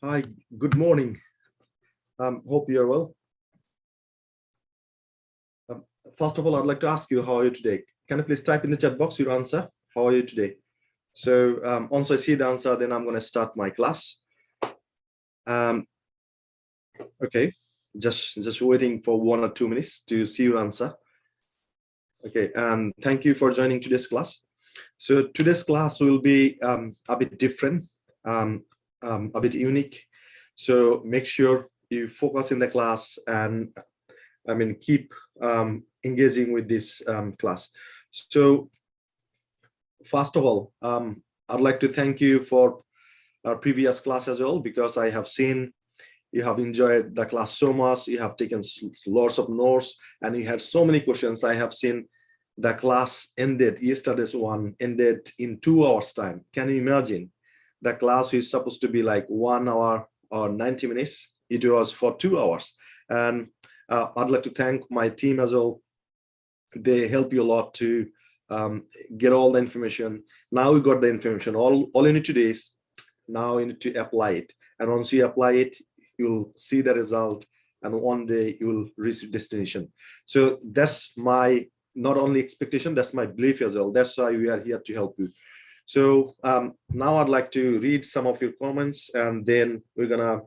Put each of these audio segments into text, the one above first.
Hi, good morning. Hope you're well. Um, First of all, I'd like to ask you, how are you today? Can you please type in the chat box your answer? How are you today? So once I see the answer, then I'm going to start my class. Okay, just waiting for 1 or 2 minutes to see your answer. Okay, and thank you for joining today's class. So today's class will be a bit different, a bit unique. So make sure you focus in the class and keep engaging with this class. So first of all, I'd like to thank you for our previous class as well, because I have seen you have enjoyed the class so much. You have taken lots of notes and you had so many questions. I have seen the class ended, yesterday's one ended in 2 hours time. Can you imagine? The class is supposed to be like 1 hour or 90 minutes. It was for 2 hours. And I'd like to thank my team as well. They help you a lot to get all the information. Now you got the information. All you need to do is now you need to apply it. And once you apply it, you'll see the result. And one day you will reach your destination. So that's my not only expectation, that's my belief as well. That's why we are here to help you. So now I'd like to read some of your comments, and then we're gonna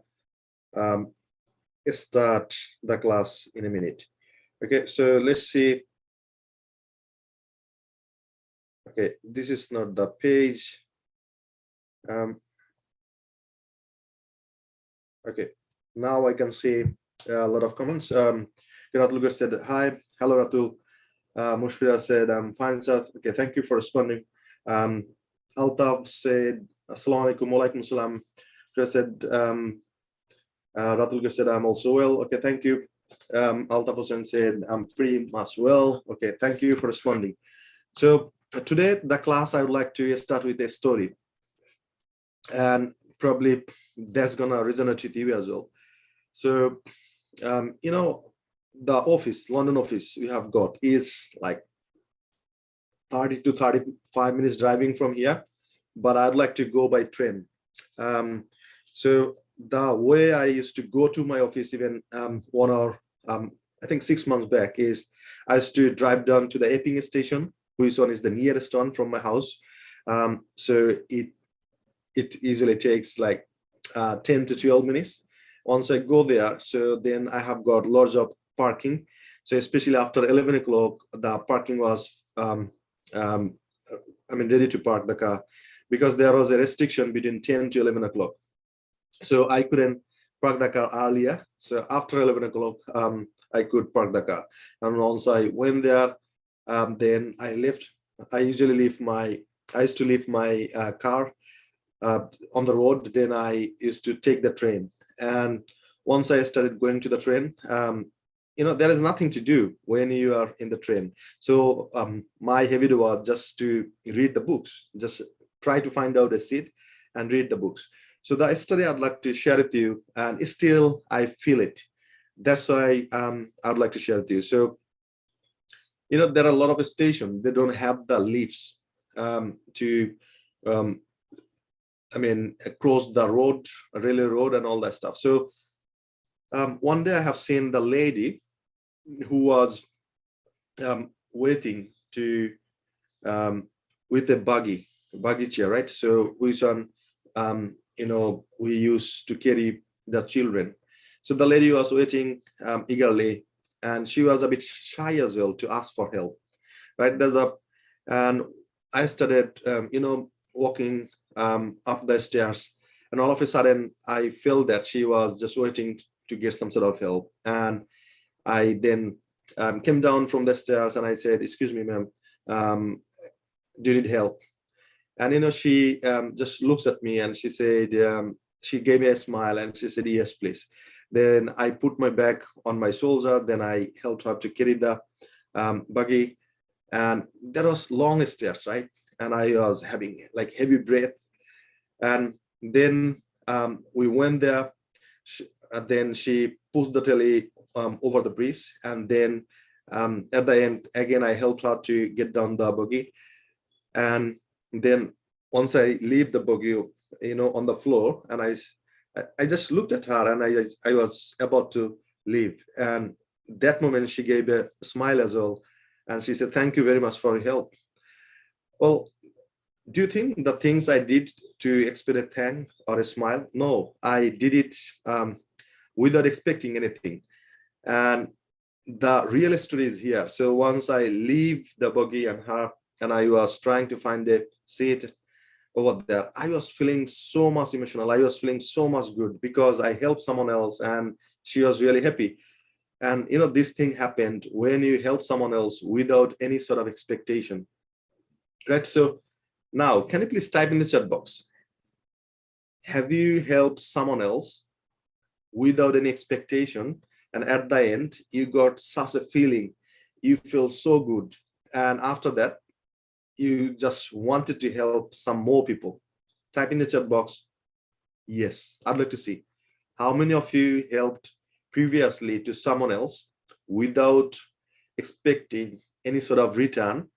start the class in a minute. Okay, so let's see. Okay, this is not the page. Okay, now I can see a lot of comments. Ratul said, hi, hello Ratul. Mushfira said, I'm fine, sir. Okay, thank you for responding. Altaf said, assalamu alaikum, walaikum salam. Said, Ratul said, I'm also well. Okay, thank you. Altaf Hussain said, I'm pretty much well. Okay, thank you for responding. So today, the class, I would like to start with a story. And probably that's gonna resonate with you as well. So, the office, London office we have got is like 30 to 35 minutes driving from here, but I'd like to go by train. So the way I used to go to my office even 1 hour, I think 6 months back, is I used to drive down to the Epping station, which one is the nearest one from my house. So it usually takes like 10 to 12 minutes. Once I go there, so then I have got lots of parking. So especially after 11 o'clock, the parking was, ready to park the car, because there was a restriction between 10 to 11 o'clock. So I couldn't park the car earlier. So after 11 o'clock, I could park the car. And once I went there, then I left. I used to leave my car on the road. Then I used to take the train. And once I started going to the train, there is nothing to do when you are in the train. So my habit was just to read the books, just try to find out a seat and read the books. So the story I'd like to share with you, and still I feel it. That's why I'd like to share with you. So, there are a lot of stations, they don't have the lifts to across the road, railway road and all that stuff. So one day I have seen the lady who was waiting to with a buggy chair, right? So which one we used to carry the children. So the lady was waiting eagerly, and she was a bit shy as well to ask for help, right? And I started walking up the stairs, and all of a sudden I felt that she was just waiting to get some sort of help. And I then came down from the stairs and I said, excuse me, ma'am, do you need help? And she just looks at me and she said, she gave me a smile and she said, yes, please. Then I put my bag on my shoulder. Then I helped her to carry the buggy, and there was long stairs, right? And I was having like heavy breath. And then we went there. Then she pushed the telly over the bridge, and then at the end again I helped her to get down the buggy. And then once I leave the buggy on the floor, and I I just looked at her, and I was about to leave. And that moment she gave a smile as well. And she said, "Thank you very much for your help." Well, do you think the things I did to expect a thank or a smile? No, I did it without expecting anything. And the real story is here. So once I leave the buggy and her, and I was trying to find a seat over there, I was feeling so much emotional. I was feeling so much good because I helped someone else and she was really happy. And this thing happened when you help someone else without any sort of expectation, right? So now, can you please type in the chat box? Have you helped someone else without any expectation, and at the end you got such a feeling, you feel so good, and after that you just wanted to help some more people? Type in the chat box yes. I'd like to see how many of you helped previously to someone else without expecting any sort of return,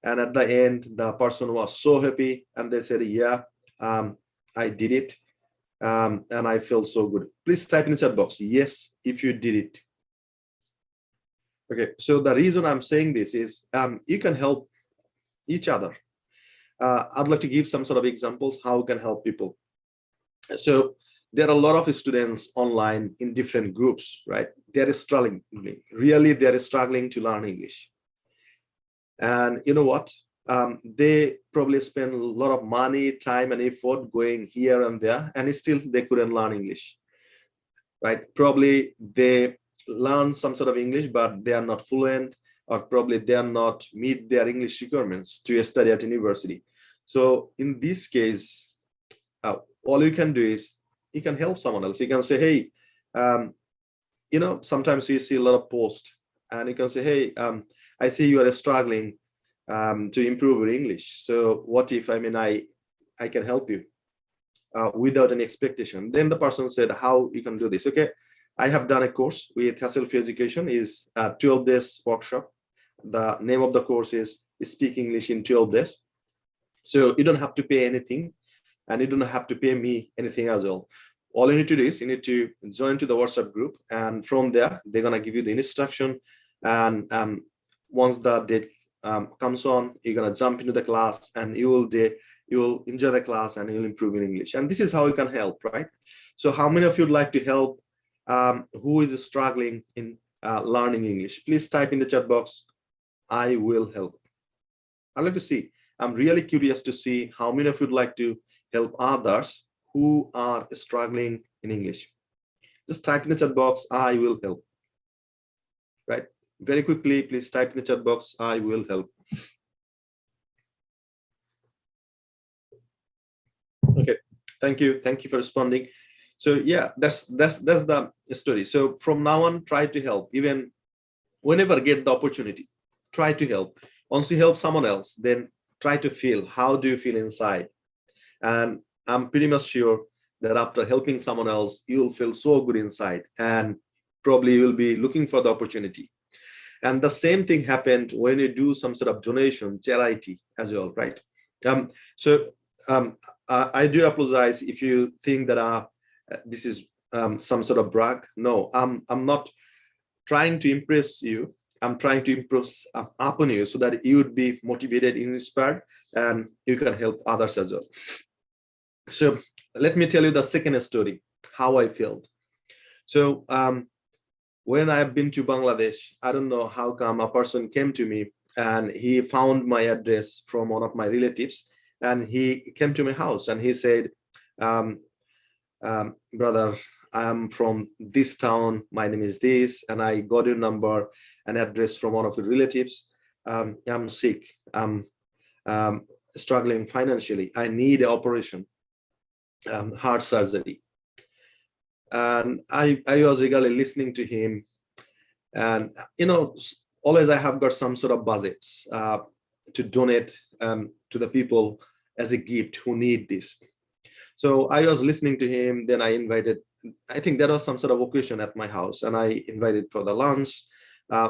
and at the end the person was so happy and they said, yeah, I did it, and I feel so good. Please type in the chat box yes if you did it. Okay, so the reason I'm saying this is you can help each other. I'd like to give some sort of examples how we can help people. So there are a lot of students online in different groups, right? They're struggling, really they're struggling to learn English. And you know what? They probably spend a lot of money, time, and effort going here and there, and still they couldn't learn English, right? Probably they learn some sort of English, but they are not fluent, or probably they are not meet their English requirements to study at university. So in this case, all you can do is you can help someone else. You can say, hey, sometimes you see a lot of posts, and you can say, hey, I see you are struggling to improve your English. So what if I can help you without any expectation? Then the person said, how you can do this? Okay, I have done a course with Hassle-Free Education. Is a 12 days workshop. The name of the course is Speak English in 12 days. So you don't have to pay anything, and you don't have to pay me anything as well. All you need to do is you need to join to the WhatsApp group, and from there they're gonna give you the instruction. And once the date comes on, you're gonna jump into the class, and you will enjoy the class, and you'll improve in English. And this is how you can help, right? So how many of you would like to help who is struggling in learning English? Please type in the chat box, I will help. I'd like to see. I'm really curious to see how many of you would like to help others who are struggling in English. Just type in the chat box, I will help. Right? Very quickly, please type in the chat box, I will help. Okay, thank you for responding. So yeah, that's the story. So from now on, try to help. Even whenever get the opportunity, try to help. Once you help someone else, then try to feel, how do you feel inside? And I'm pretty much sure that after helping someone else, you'll feel so good inside, and probably you'll be looking for the opportunity. And the same thing happened when you do some sort of donation, charity as well, right? I do apologize if you think that this is some sort of brag. No, I'm not trying to impress you. I'm trying to impress upon you so that you would be motivated, inspired, and you can help others as well. So let me tell you the second story, how I felt. So when I've been to Bangladesh, I don't know how come a person came to me, and he found my address from one of my relatives, and he came to my house and he said, brother, I'm from this town, my name is this, and I got your number and address from one of your relatives. I'm sick, I'm struggling financially, I need an operation, heart surgery. And I was eagerly listening to him, and always I have got some sort of budgets to donate to the people as a gift who need this. So I was listening to him. Then I invited, I think there was some sort of occasion at my house, and I invited for the lunch.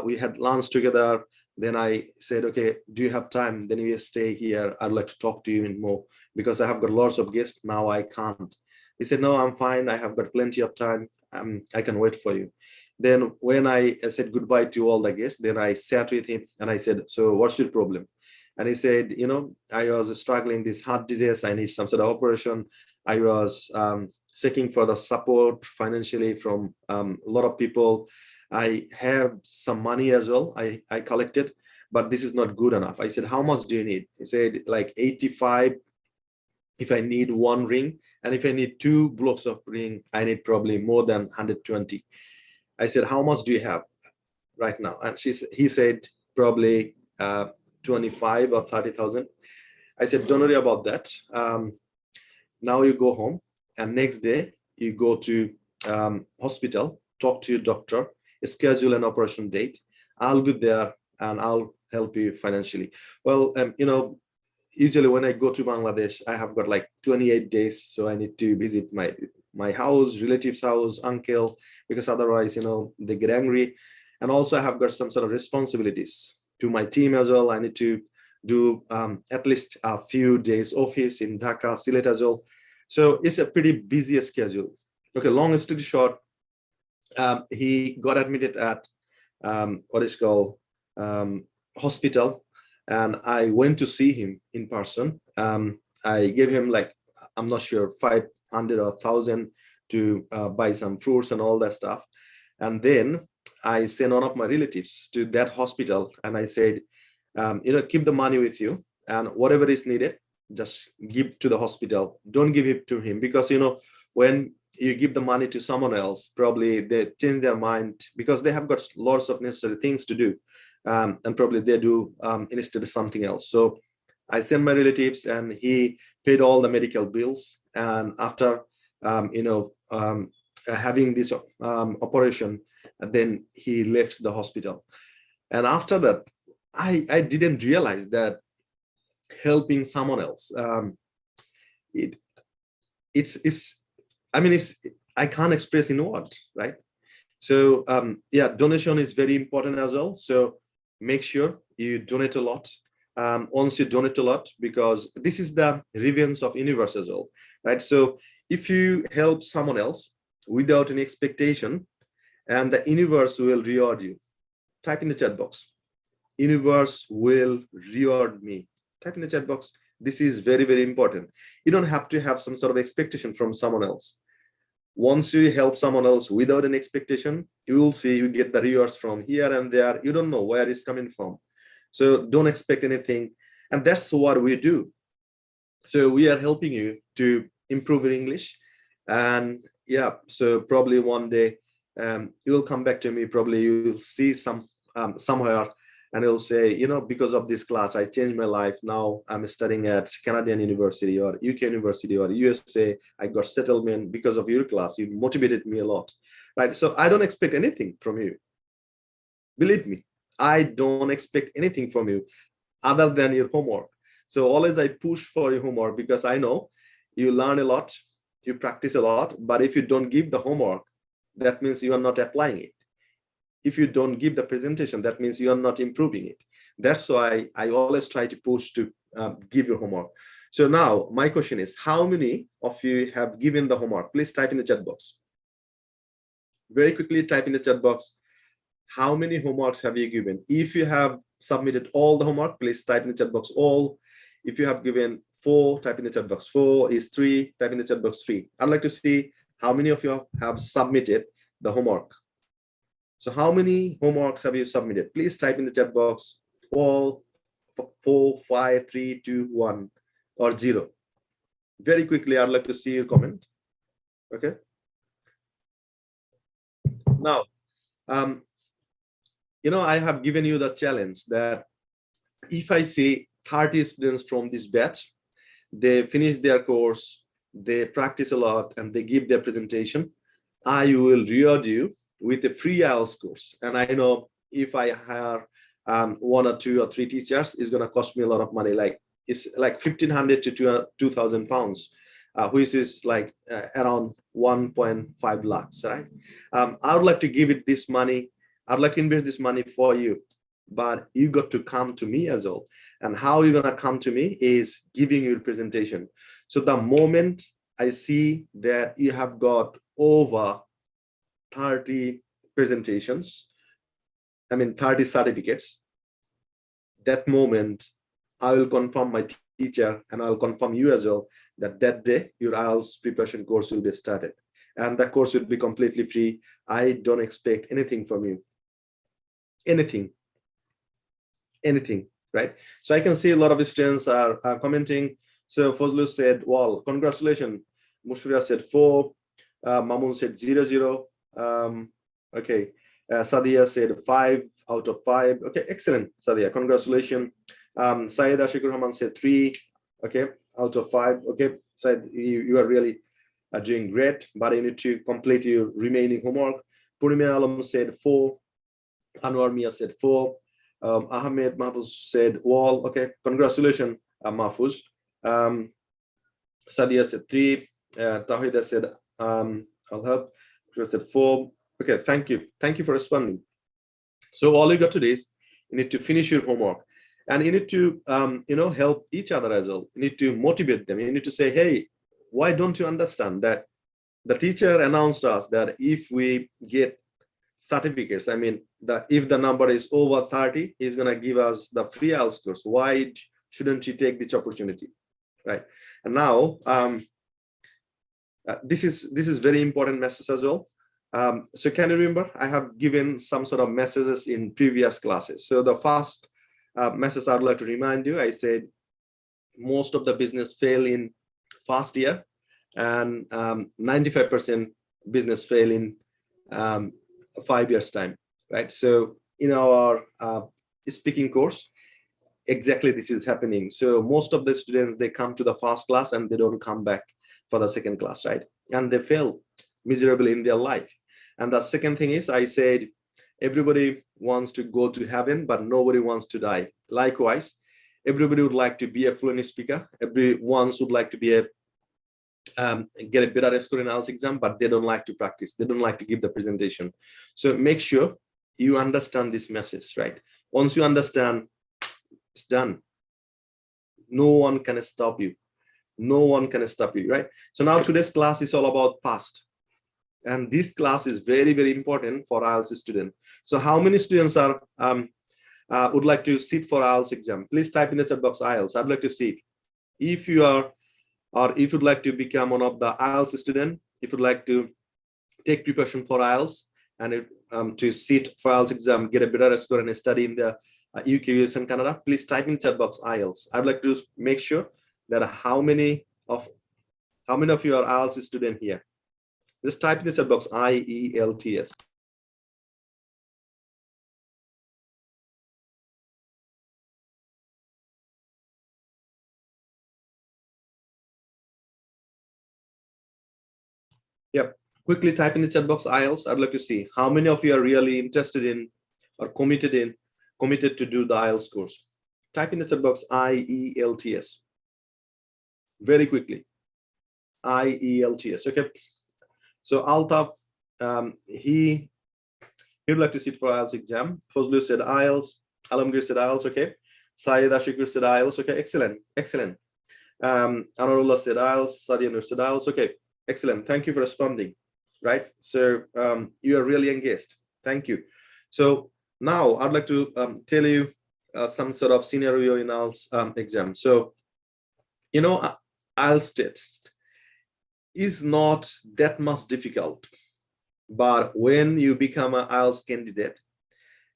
We had lunch together. Then I said, okay, do you have time? Then you stay here. I'd like to talk to you more, because I have got lots of guests now. I can't He said, no, I'm fine. I have got plenty of time. I can wait for you. Then when I said goodbye to all the guests, then I sat with him and I said, so what's your problem? And he said, I was struggling this heart disease. I need some sort of operation. I was seeking for the support financially from a lot of people. I have some money as well. I collected, but this is not good enough. I said, how much do you need? He said, like 85 if I need one ring, and if I need 2 blocks of ring, I need probably more than 120. I said, how much do you have right now? And he said, probably 25 or 30,000. I said, don't worry about that. Now you go home, and next day you go to hospital, talk to your doctor, schedule an operation date. I'll be there and I'll help you financially. Well, usually when I go to Bangladesh, I have got like 28 days. So I need to visit my house, relatives' house, uncle, because otherwise, they get angry. And also I have got some sort of responsibilities to my team as well. I need to do at least a few days office in Dhaka, Sylhet as well. So it's a pretty busy schedule. Okay, long story short, he got admitted at what is called hospital, and I went to see him in person. I gave him, like, I'm not sure, 500 or 1,000 to buy some fruits and all that stuff. And then I sent one of my relatives to that hospital, and I said, keep the money with you, and whatever is needed, just give to the hospital. Don't give it to him, because when you give the money to someone else, probably they change their mind because they have got lots of necessary things to do, and probably they do instead of something else. So I sent my relatives, and he paid all the medical bills. And after having this operation, then he left the hospital. And after that, I didn't realize that helping someone else, I can't express in words, right? So donation is very important as well. So make sure you donate a lot. Once you donate a lot, because this is the revenge of universe as well, right? So if you help someone else without any expectation, and the universe will reward you. Type in the chat box, universe will reward me. Type in the chat box. This is very, very important. You don't have to have some sort of expectation from someone else. Once you help someone else without an expectation, you will see you get the rewards from here and there. You don't know where it's coming from. So don't expect anything. And that's what we do. So we are helping you to improve your English. And yeah, so probably one day you will come back to me. Probably you will see somewhere, and you'll say, because of this class, I changed my life. Now I'm studying at Canadian University or UK University or USA. I got settlement because of your class. You motivated me a lot, right? So I don't expect anything from you. Believe me, I don't expect anything from you other than your homework. So always I push for your homework, because I know you learn a lot, you practice a lot, but if you don't give the homework, that means you are not applying it. If you don't give the presentation, that means you are not improving it. That's why I always try to push to give your homework. So now my question is, how many of you have given the homework? Please type in the chat box. Very quickly type in the chat box. How many homeworks have you given? If you have submitted all the homework, please type in the chat box all. If you have given 4, type in the chat box 4. Is 3, type in the chat box 3. I'd like to see how many of you have submitted the homework. So how many homeworks have you submitted? Please type in the chat box all. 4, 5, 3, 2, 1, or 0. Very quickly, I'd like to see your comment. Okay. Now, I have given you the challenge that if I see 30 students from this batch, they finish their course, they practice a lot, and they give their presentation, I will reward you with a free IELTS course. And I know if I hire 1 or 2 or 3 teachers, it's going to cost me a lot of money. It's like 1,500 to 2,000 pounds, which is like around 1.5 lakhs, right? I would like to give it this money. I'd like to invest this money for you, but you got to come to me as well. And how you're going to come to me is giving you a presentation. So the moment I see that you have got over 30 presentations, 30 certificates. That moment, I will confirm my teacher and I'll confirm you as well that that day your IELTS preparation course will be started. And the course will be completely free. I don't expect anything from you. Anything, right? So I can see a lot of students are commenting. So Fazlu said, well, congratulations. Mushfira said 4. Mamun said 0. Okay. Sadia said 5 out of 5. Okay, excellent, Sadia. Congratulations. Syed Ashikur Rahman said 3. Okay, out of 5. Okay, Syed, you are really doing great, but you need to complete your remaining homework. Purnima Alam said 4. Anwar Mia said 4. Ahmed Mahfouz said wall. Okay, congratulations, Mahfouz. Sadia said 3. Tawhida said I'll help. Chris said 4. Okay, thank you for responding. So all you got to do is you need to finish your homework, and you need to help each other as well. You need to motivate them. You need to say, hey, why don't you understand that the teacher announced us that if we get certificates, if the number is over 30, he's gonna give us the free IELTS course. Why shouldn't you take this opportunity, right? And now this is very important message as well. So can you remember I have given some sort of messages in previous classes? So the first message I'd like to remind you, I said most of the business fail in first year, and 95% business fail in 5 years time, right? So in our speaking course, exactly this is happening. So most of the students, they come to the first class and they don't come back for the second class, right? And they fail miserably in their life. And the second thing is, I said everybody wants to go to heaven, but nobody wants to die. Likewise, everybody would like to be a fluent speaker. Everyone would like to be a get a better score in IELTS exam, but they don't like to practice. They don't like to give the presentation. So make sure you understand this message, right? Once you understand, it's done. No one can stop you. No one can stop you, right? So now today's class is all about past. And this class is very, very important for IELTS student. So how many students are would like to sit for IELTS exam? Please type in the chat box IELTS. I'd like to see if you are, or if you'd like to become one of the IELTS student, if you'd like to take preparation for IELTS and to sit for IELTS exam, get a better score and study in the UK, US and Canada, please type in chat box IELTS. I'd like to make sure that how many of you are IELTS student here. Just type in the chat box IELTS. Yep. Quickly type in the chat box IELTS. I'd like to see how many of you are really interested in or committed to do the IELTS course. Type in the chat box IELTS. Very quickly. IELTS. Okay. So Altaf, he would like to sit for IELTS exam. Fazlu said IELTS. Alamgir said IELTS. Okay. Syed Ashikur said IELTS. Okay. Excellent. Anarullah said IELTS. Sadia Nur said IELTS. Okay. Excellent. Thank you for responding. Right. So you are really engaged. Thank you. So now I'd like to tell you some sort of scenario in IELTS exam. So, IELTS test is not that much difficult, but when you become an IELTS candidate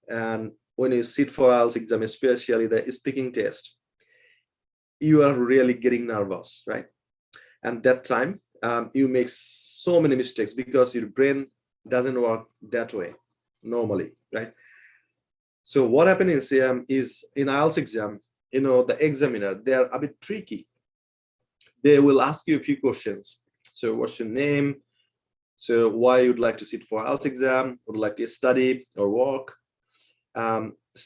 and when you sit for IELTS exam, especially the speaking test, you are really getting nervous, right? And that time you make so many mistakes because your brain doesn't work that way normally, right? So what happens is in IELTS exam, the examiner, they're a bit tricky. They will ask you a few questions. So what's your name? So why you'd like to sit for IELTS exam? Would like to study or work?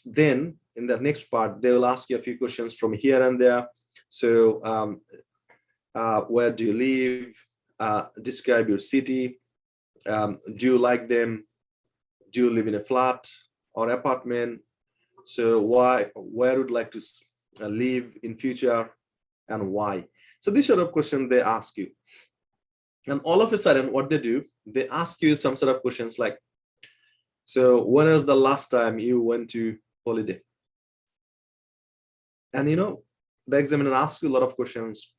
Then in the next part, they will ask you a few questions from here and there. So where do you live? Describe your city. Do you like them? Do you live in a flat or apartment? So where would you like to live in future and why? So these sort of questions they ask you. And all of a sudden, what they do, they ask you some sort of questions like, so when was the last time you went to holiday? And the examiner asks you a lot of questions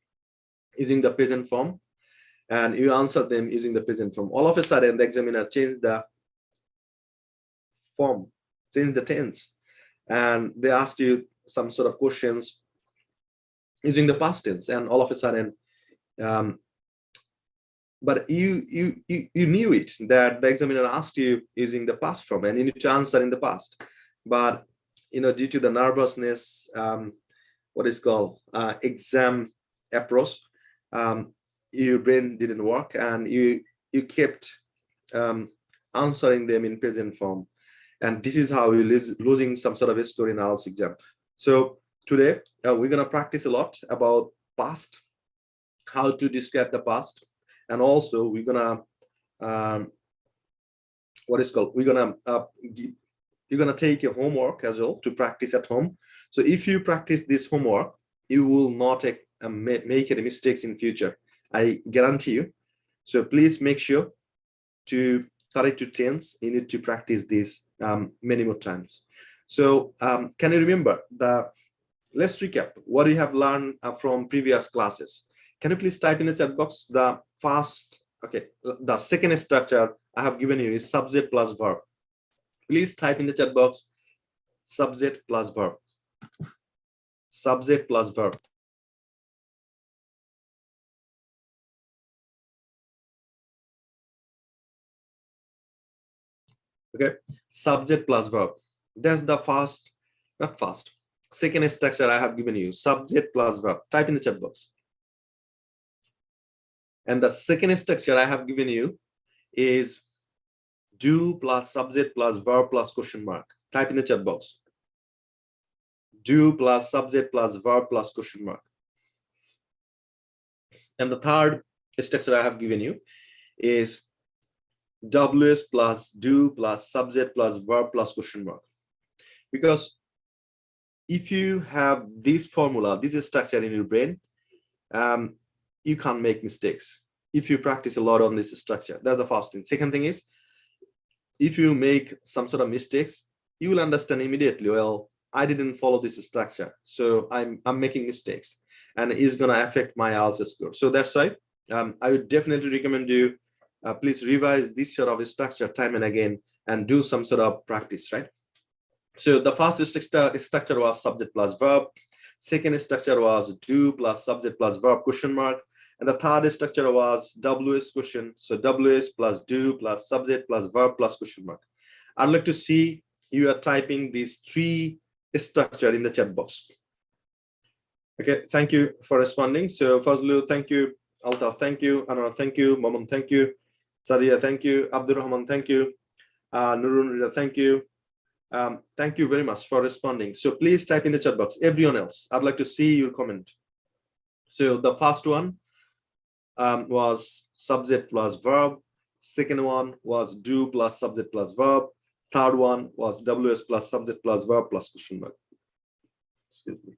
using the present form, and you answer them using the present form. All of a sudden, the examiner changed the form, changed the tense, and they asked you some sort of questions using the past tense, and all of a sudden, but you knew it, that the examiner asked you using the past form, and you need to answer in the past. But due to the nervousness, what is called exam approach, your brain didn't work, and you kept answering them in present form, and this is how you're losing some sort of a score in IELTS exam. So today we're going to practice a lot about past, how to describe the past, and also we're gonna you're gonna take a homework as well to practice at home. So if you practice this homework, you will not make any mistakes in future, I guarantee you. So please make sure to correct to tense. You need to practice this many more times. So can you remember let's recap what you have learned from previous classes. Can you please type in the chat box the second structure I have given you is subject plus verb. Please type in the chat box subject plus verb. Subject plus verb. Okay, subject plus verb. That's the second structure I have given you, subject plus verb. Type in the chat box. And the second structure I have given you is do plus subject plus verb plus question mark. Type in the chat box. Do plus subject plus verb plus question mark. And the third structure I have given you is WS plus do plus subject plus verb plus question mark. Because if you have this formula, this structure in your brain, you can't make mistakes if you practice a lot on this structure. That's the first thing. Second thing is, if you make some sort of mistakes, you will understand immediately, well, I didn't follow this structure, so I'm making mistakes, and it's going to affect my IELTS score. So that's why I would definitely recommend you please revise this sort of structure time and again and do some sort of practice, right? So the first structure was subject plus verb. Second structure was do plus subject plus verb question mark. And the third structure was WS question. So WS plus do plus subject plus verb plus question mark. I'd like to see you are typing these three structure in the chat box. Okay, thank you for responding. So Fazlu, thank you. Altaf, thank you. Anwar, thank you. Maman, thank you. Sadia, thank you. Abdur Rahman, thank you. Nurun Rida, thank you. Thank you very much for responding. So please type in the chat box. Everyone else, I'd like to see your comment. So the first one was subject plus verb. Second one was do plus subject plus verb. Third one was WS plus subject plus verb plus question mark. Excuse me.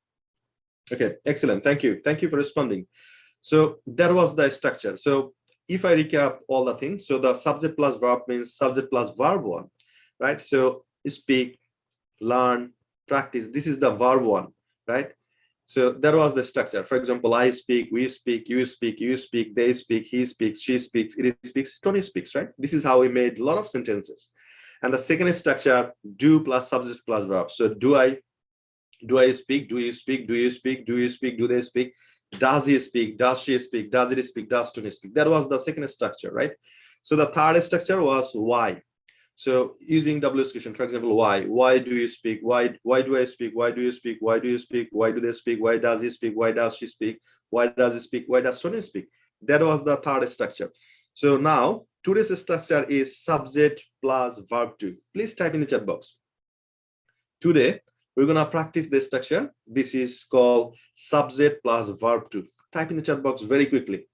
Okay, excellent. Thank you. Thank you for responding. So that was the structure. So if I recap all the things, so the subject plus verb means subject plus verb one, right? So speak, learn, practice. This is the verb one, right? So that was the structure. For example, I speak, we speak, you speak, you speak, they speak, he speaks, she speaks, it speaks, Tony speaks, right? This is how we made a lot of sentences. And the second structure, do plus subject plus verb. So do I speak, do you speak, do you speak, do you speak, do they speak, does he speak, does she speak, does it speak, does Tony speak. That was the second structure, right? So the third structure was why. So using WS question, for example, why do you speak, why do I speak, why do you speak, why do you speak, why do they speak, why does he speak, why does she speak, why does he speak, why does Tony speak. That was the third structure. So now today's structure is subject plus verb to. Please type in the chat box. Today we're going to practice this structure. This is called subject plus verb to. Type in the chat box very quickly.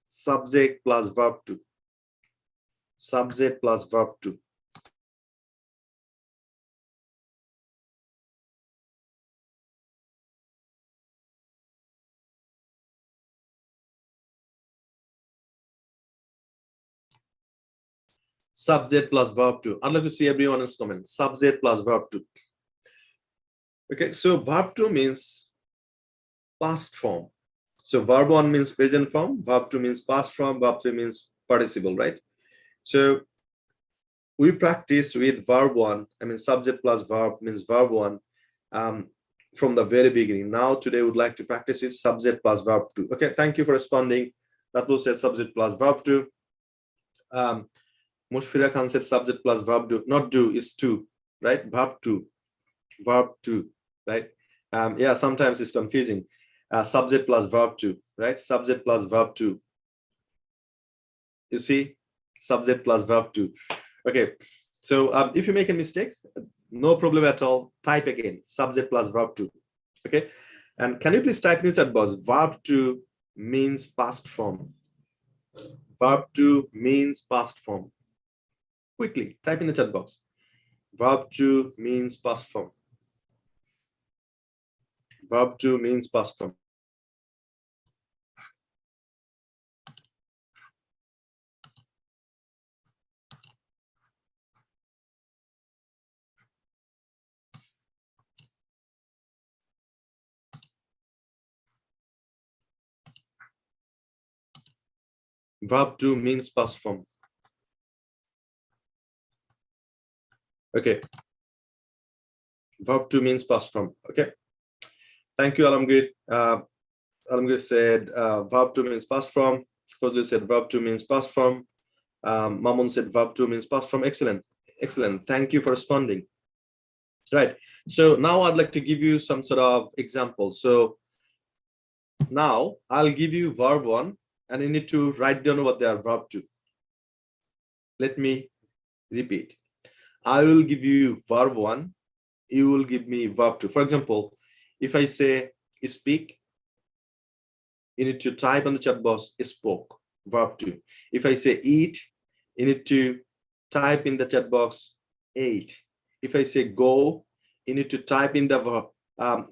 Subject plus verb to. Subject plus verb to. Subject plus verb to. I'd like to see everyone's comment. Subject plus verb to. Okay, so verb to means past form. So verb 1 means present form, verb 2 means past form, verb 3 means participle, right? So we practice with verb 1, I mean subject plus verb means verb 1 from the very beginning. Now today would like to practice with subject plus verb 2. Okay, thank you for responding. Natul said subject plus verb 2. Mushfira Khan said subject plus verb 2. Not do, is to, right? Verb 2, right? Yeah, sometimes it's confusing. Subject plus verb 2, right? Subject plus verb 2. You see, subject plus verb 2. Okay, so if you make any mistakes, no problem at all. Type again, subject plus verb 2. Okay, and can you please type in the chat box? Verb 2 means past form. Verb 2 means past form. Quickly type in the chat box. Verb 2 means past form. Verb 2 means past form. Verb 2 means past form. Okay. Verb 2 means past form. Okay. Thank you, Alamgir. Alamgir said verb 2 means past form. Fazli said verb 2 means past form. Mamun said verb 2 means past form. Excellent. Excellent. Thank you for responding. Right. So now I'd like to give you some sort of example. So now I'll give you verb 1 and you need to write down what they are verb 2. Let me repeat. I will give you verb 1. You will give me verb 2. For example, if I say speak, you need to type on the chat box spoke, verb 2. If I say eat, you need to type in the chat box ate. If I say go, you need to type in the verb,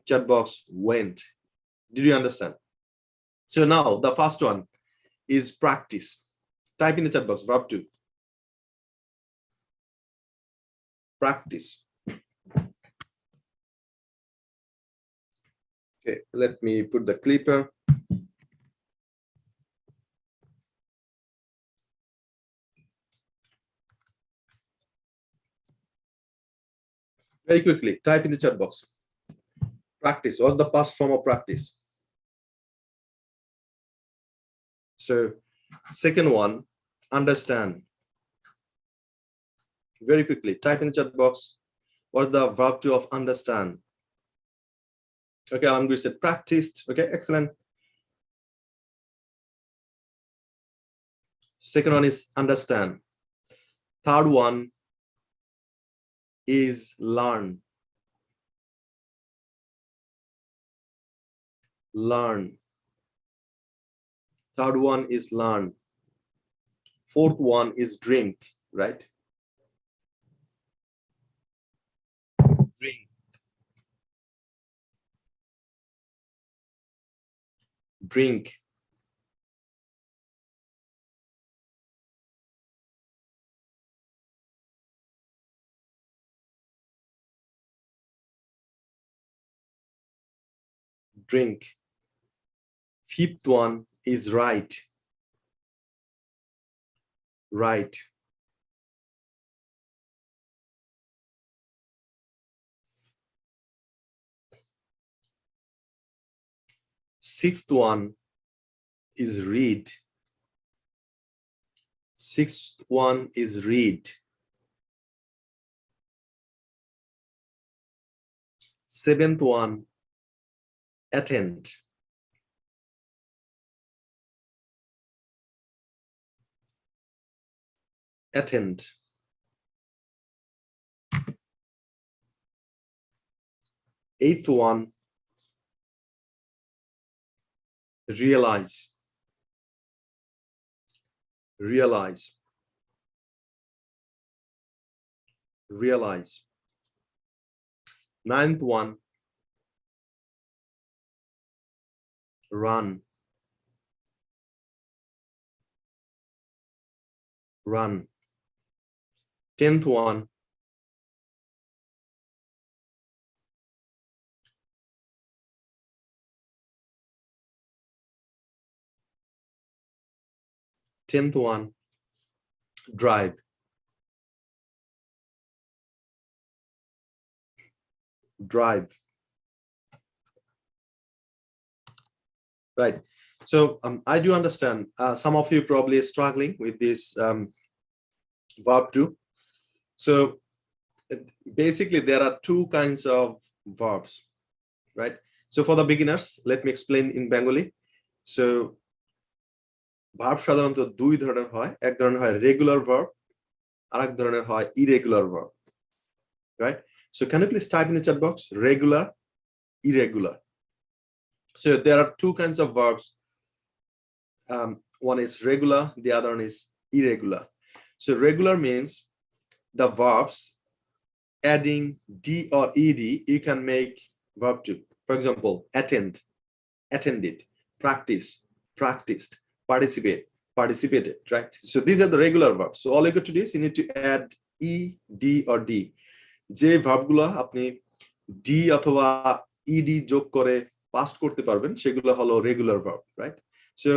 chat box went. Did you understand? So now the first one is practice. Type in the chat box verb 2. Practice. Okay, let me put the clipper. Very quickly, type in the chat box. Practice. What's the past form of practice? So, second one, understand. Very quickly, type in the chat box. What's the verb 2 of understand? Okay, I'm going to say practiced. Okay, excellent. Second one is understand. Third one is learn. Learn. Third one is learn. Fourth one is drink, right? Drink. Drink. Drink. Fifth one is write. Write. Sixth one is read. Sixth one is read. Seventh one, attend. Attend. Eighth one, realize. Realize. Realize. Ninth one, run. Run. 10th one. Tenth one, drive. Drive. Right. So I do understand some of you probably struggling with this verb to. So basically there are two kinds of verbs, right? So for the beginners, let me explain in Bengali. So verb সাধারণত দুই ধরনের হয়, এক ধরনের হয় regular verb, আরেক ধরনের হয় irregular verb, right? So can you please type in the chat box regular, irregular? So there are two kinds of verbs. One is regular, the other one is irregular. So regular means the verbs adding d or ed, you can make verb to. For example, attend, attended, practice, practiced, participate, participated, right? So these are the regular verbs. So all you got to do is you need to add e, d or d. যে ভার্বগুলো আপনি d অথবা ed যোগ করে past করতে পারবেন সেগুলো হলো regular verb, right? So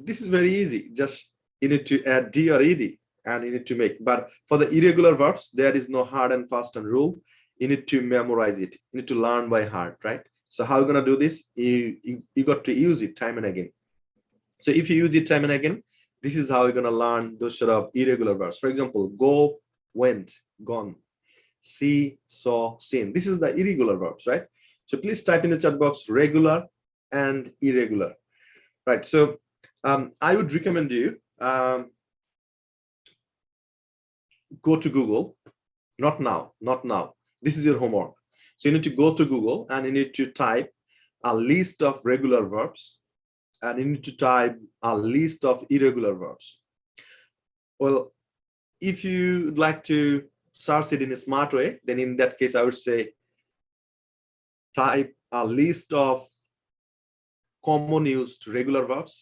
this is very easy. Just you need to add d or ed and you need to make. But for the irregular verbs, there is no hard and fast and rule. You need to memorize it. You need to learn by heart, right? So how are you gonna do this? You got to use it time and again. So if you use it time and again, this is how you're gonna learn those sort of irregular verbs. For example, go, went, gone, see, saw, seen. This is the irregular verbs, right? So please type in the chat box regular and irregular, right? So I would recommend you go to Google. Not now, not now. This is your homework. So you need to go to Google and you need to type a list of regular verbs and you need to type a list of irregular verbs. Well, if you'd like to search it in a smart way, then in that case, I would say type a list of common used regular verbs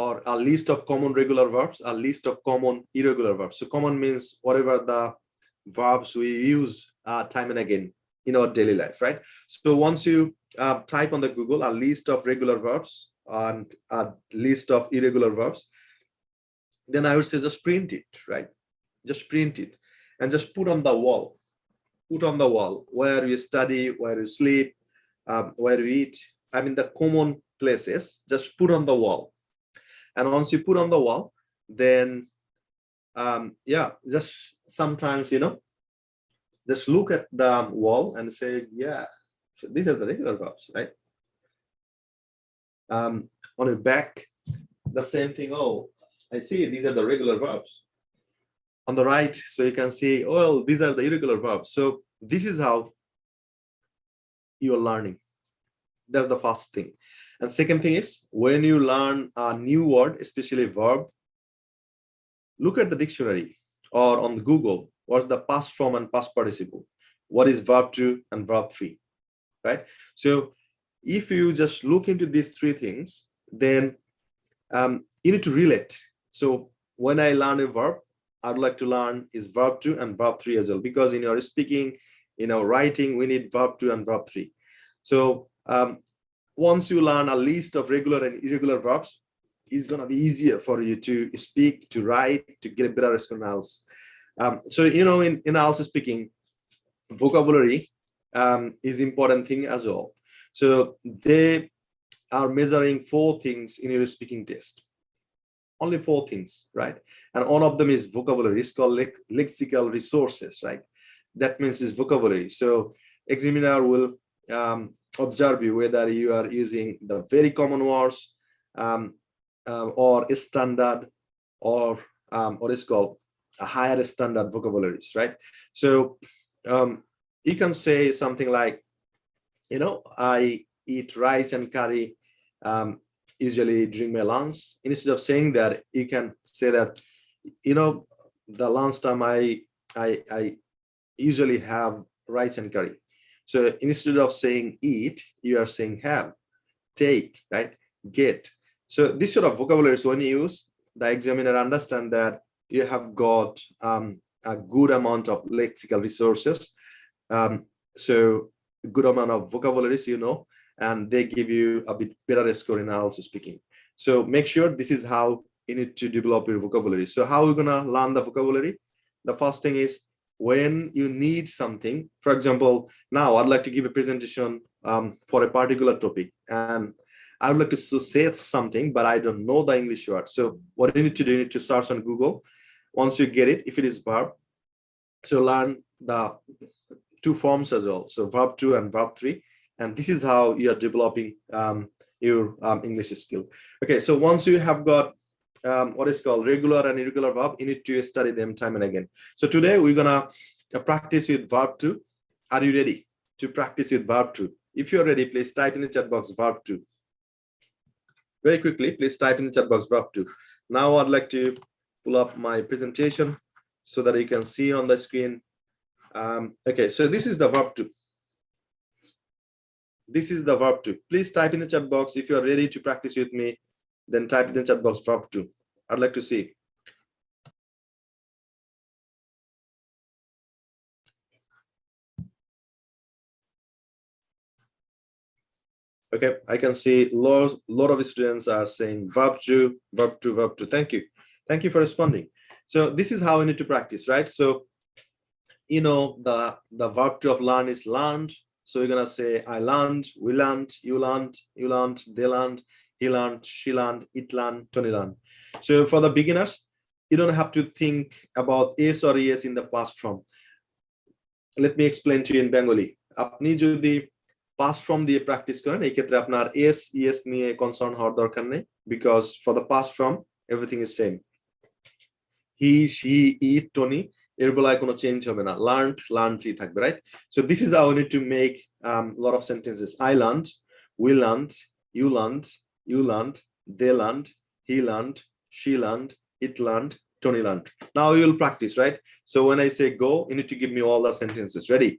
or a list of common regular verbs, a list of common irregular verbs. So common means whatever the verbs we use time and again in our daily life, right? So once you type on the Google a list of regular verbs and a list of irregular verbs, then I would say just print it, right? Just print it and just put on the wall. Put on the wall where you study, where you sleep, where you eat. I mean the common places, just put on the wall. And once you put on the wall, then yeah, just sometimes, you know, just look at the wall and say, yeah, so these are the regular verbs, right? On your back, the same thing. Oh, I see these are the regular verbs. On the right, so you can see, oh, these are the irregular verbs. So this is how you're learning. That's the first thing. And second thing is, when you learn a new word, especially verb, look at the dictionary or on Google, what's the past form and past participle? What is verb 2 and verb 3, right? So if you just look into these three things, then you need to relate. So when I learn a verb, I'd like to learn is verb 2 and verb 3 as well, because in your speaking, in our writing, we need verb 2 and verb 3. So once you learn a list of regular and irregular verbs, it's going to be easier for you to speak, to write, to get a better response. So, you know, in IELTS speaking, vocabulary is important thing as well. So they are measuring 4 things in your speaking test. Only 4 things, right? And one of them is vocabulary. It's called lexical resources, right? That means it's vocabulary. So examiner will observe you whether you are using the very common words or standard or what is called a higher standard vocabularies, right? So you can say something like, you know, I eat rice and curry usually during my lunch. Instead of saying that, you can say that, you know, the lunchtime I usually have rice and curry. So instead of saying eat, you are saying have, take, right, get. So this sort of vocabulary is when you use, the examiner understand that you have got a good amount of lexical resources. So a good amount of vocabularies, and they give you a bit better score in IELTS speaking. So make sure this is how you need to develop your vocabulary. So how are we gonna learn the vocabulary? The first thing is when you need something. For example, now I'd like to give a presentation for a particular topic, and I would like to say something, but I don't know the English word. So what you need to do, you need to search on Google. Once you get it, if it is verb, so learn the two forms as well. So verb 2 and verb 3. And this is how you are developing your English skill. Okay, so once you have got what is called regular and irregular verb, you need to study them time and again. So today we're gonna practice with verb 2. Are you ready to practice with verb 2? If you're ready, please type in the chat box verb 2. Very quickly, please type in the chat box verb 2. Now I'd like to pull up my presentation so that you can see on the screen. Okay, so this is the verb 2. This is the verb 2. Please type in the chat box if you're ready to practice with me. Then type in the chat box verb 2. I'd like to see. Okay, I can see lot of students are saying verb 2, verb 2, verb 2. Thank you. Thank you for responding. So this is how we need to practice, right? So, the verb 2 of learn is learned. So we're gonna say I learned, we learned, you learned, they learned, he learned, she learned, it learned, Tony learned. So for the beginners, you don't have to think about s or es in the past form. Let me explain to you in Bengali. আপনি যদি past form দিয়ে practice করেন, এই ক্ষেত্রে আপনার s es নিয়ে concern হওয়ার দরকার নেই, because for the past form everything is same. He, she, it, Tony, এর বেলায় কোনো চেঞ্জ হবে না, learned থাকবে, right? So this is how we need to make a lot of sentences. I learned, we learned, you learned, they learned, he learned, she learned, it learned, Tony learned. Now you will practice, right? So when I say go, you need to give me all the sentences. Ready?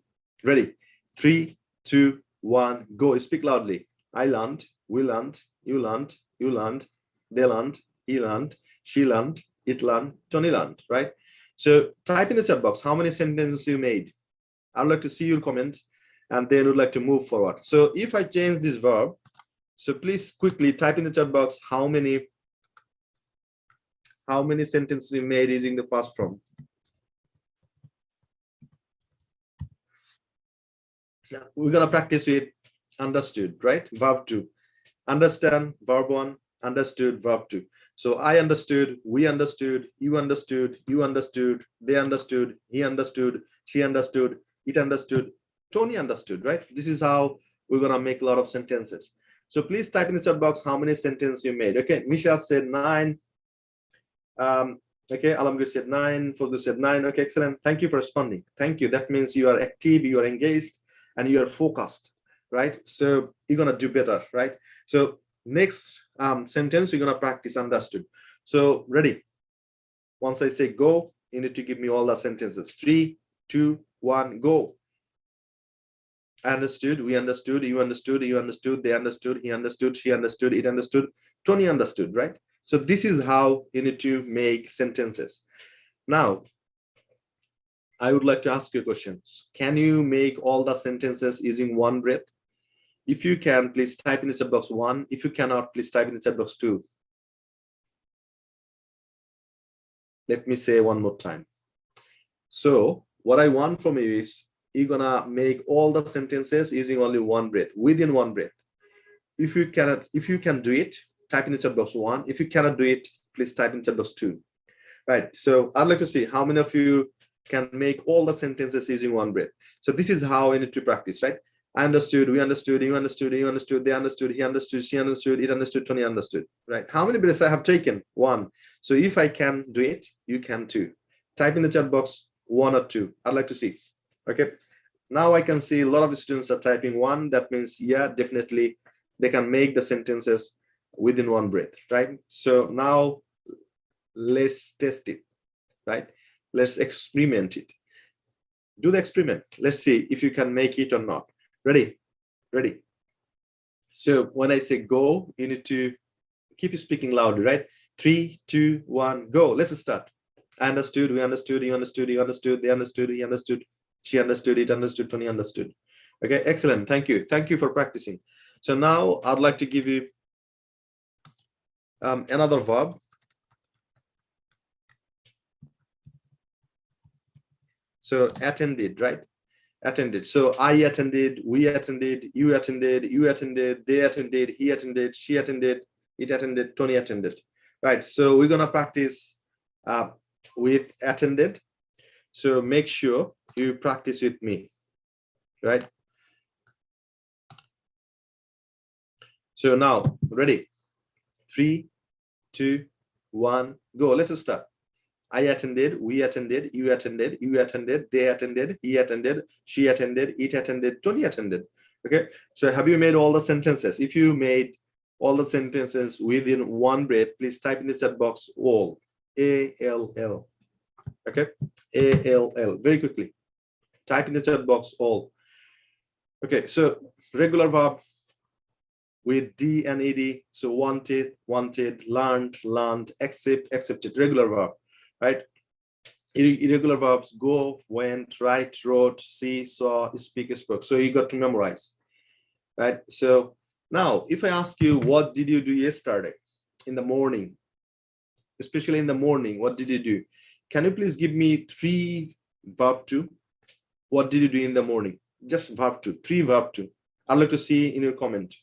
3, 2, 1, go. Speak loudly. I learned, we learned, you learned, they learned, he learned, she learned, it learned, Tony learned, right? So type in the chat box how many sentences you made. I'd like to see your comment, and then would like to move forward. So if I change this verb, so please quickly type in the chat box how many sentences you made using the past form. Now we're gonna practice with understood, right? Verb 2. Understand, verb 1. Understood, verb 2. So I understood, we understood, you understood, they understood, he understood, she understood, it understood, Tony understood, right? This is how we're gonna make a lot of sentences. So please type in the chat box how many sentences you made. Okay, Misha said 9. Okay, Alamgir said 9. Fogu said 9. Okay, excellent. Thank you for responding. Thank you. That means you are active, you are engaged, and you are focused, right? So you're gonna do better, right? So next sentence, we're gonna practice understood. So ready? Once I say go, you need to give me all the sentences. 3, 2, 1, go. I understood, we understood, you understood, they understood, he understood, she understood, it understood, Tony understood, right? So this is how you need to make sentences. Now, I would like to ask you a question. Can you make all the sentences using one breath? If you can, please type in the chat box 1. If you cannot, please type in the chat box 2. Let me say one more time. So what I want from you is you're gonna make all the sentences using only one breath, within one breath. If you can do it, type in the chat box 1. If you cannot do it, please type in the chat box 2. Right. So I'd like to see how many of you can make all the sentences using one breath. So this is how we need to practice, right? I understood, we understood, you understood, they understood, he understood, she understood, it understood, Tony understood, right? How many breaths I have taken? 1. So if I can do it, you can too. Type in the chat box 1 or 2. I'd like to see. Okay. Now I can see a lot of students are typing 1. That means, yeah, definitely they can make the sentences within one breath, right? So now let's test it, right? Let's experiment it. Do the experiment. Let's see if you can make it or not. Ready? So when I say go, you need to keep speaking loudly, right? 3, 2, 1, go. Let's start. I understood, we understood, you understood, you understood, they understood, he understood, she understood, it understood, Tony understood. Okay, excellent. Thank you. Thank you for practicing. So now I'd like to give you another verb. So attended, right? Attended. So I attended, we attended, you attended, they attended, he attended, she attended, it attended, Tony attended. Right. So we're gonna practice with attended. So make sure you practice with me, right? So now, ready? 3, 2, 1, go. Let's start. I attended, we attended, you attended, they attended, he attended, she attended, it attended, Tony attended. Okay, so have you made all the sentences? If you made all the sentences within one breath, please type in the chat box all, A-L-L. Okay, A-L-L, very quickly. Type in the chat box all. Okay, so regular verb with D and ED. So wanted, wanted, learned, accept, accepted, regular verb, right? Irregular verbs: go, went, write, wrote, see, saw, speak, spoke. So you got to memorize, right? So now if I ask you, what did you do yesterday in the morning, especially in the morning, what did you do? Can you please give me 3 verb 2? What did you do in the morning? Just verb 2, 3 verb 2. I'd like to see in your comment.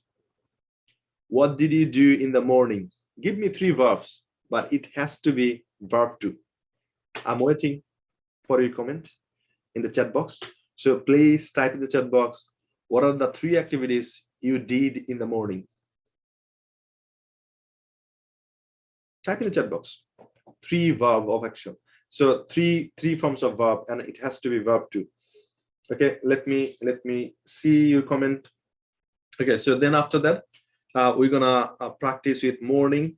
What did you do in the morning? Give me 3 verbs, but it has to be verb 2. I'm waiting for your comment in the chat box. So please type in the chat box, what are the 3 activities you did in the morning? Type in the chat box. 3 verb of action. So three forms of verb, and it has to be verb 2. Okay, let me see your comment. Okay, so then after that, we're gonna practice with morning,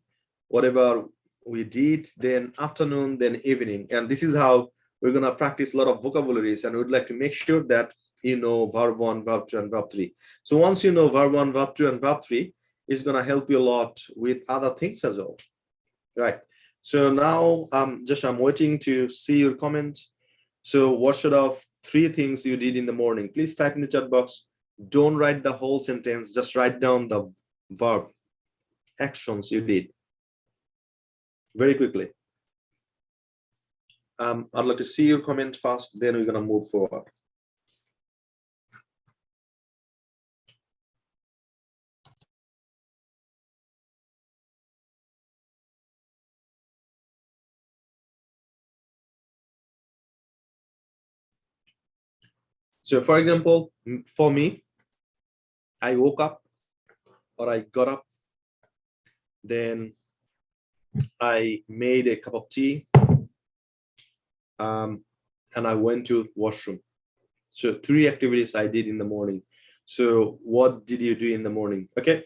whatever we did, then afternoon, then evening. And this is how we're gonna practice a lot of vocabularies, and we'd like to make sure that you know verb 1, verb 2, and verb 3. So once you know verb 1, verb 2, and verb 3, it's gonna help you a lot with other things as well, right? So now I'm waiting to see your comment. So what sort of 3 things you did in the morning? Please type in the chat box. Don't write the whole sentence, just write down the verb actions you did very quickly. I'd like to see your comment first, then we're gonna move forward. So for example, for me, I woke up, or I got up, then I made a cup of tea, and I went to washroom. So 3 activities I did in the morning. So what did you do in the morning? Okay.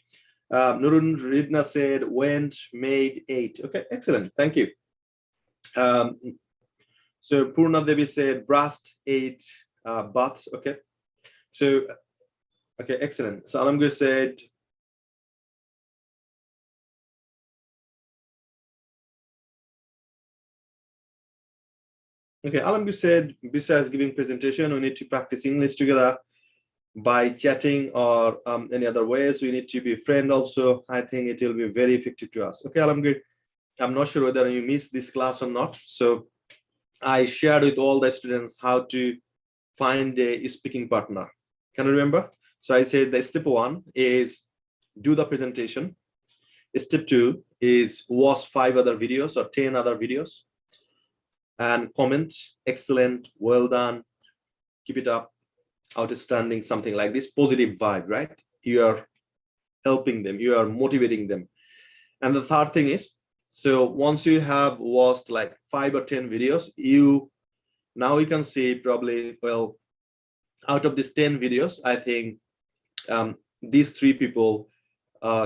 Nurun Ridna said went, made, ate. Okay, excellent. Thank you. So Purna Devi said brushed, ate, bath. Okay. So okay, excellent. So Alamgir said okay, Alamgir said besides giving presentation, we need to practice English together by chatting or any other ways. We need to be friend also. I think it will be very effective to us. Okay, Alamgir, I'm not sure whether you missed this class or not. So I shared with all the students how to find a speaking partner. Can you remember? So I said the step 1 is do the presentation. Step 2 is watch 5 other videos or 10 other videos and comment, excellent, well done, keep it up, outstanding, something like this, positive vibe, right? You are helping them, you are motivating them. And the third thing is, so once you have watched like 5 or 10 videos, now you can see probably, well, out of these 10 videos, I think these 3 people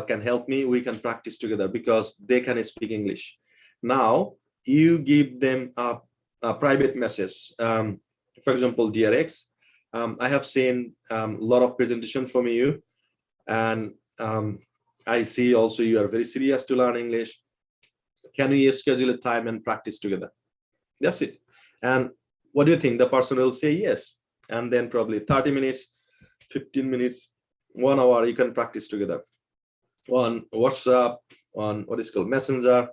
can help me. We can practice together because they can speak English. Now you give them a private message. For example, dear X, I have seen a lot of presentation from you, and I see also you are very serious to learn English. Can we schedule a time and practice together? That's it. And what do you think? The person will say yes. And then probably 30 minutes, 15 minutes, 1 hour, you can practice together on WhatsApp, on what is called Messenger,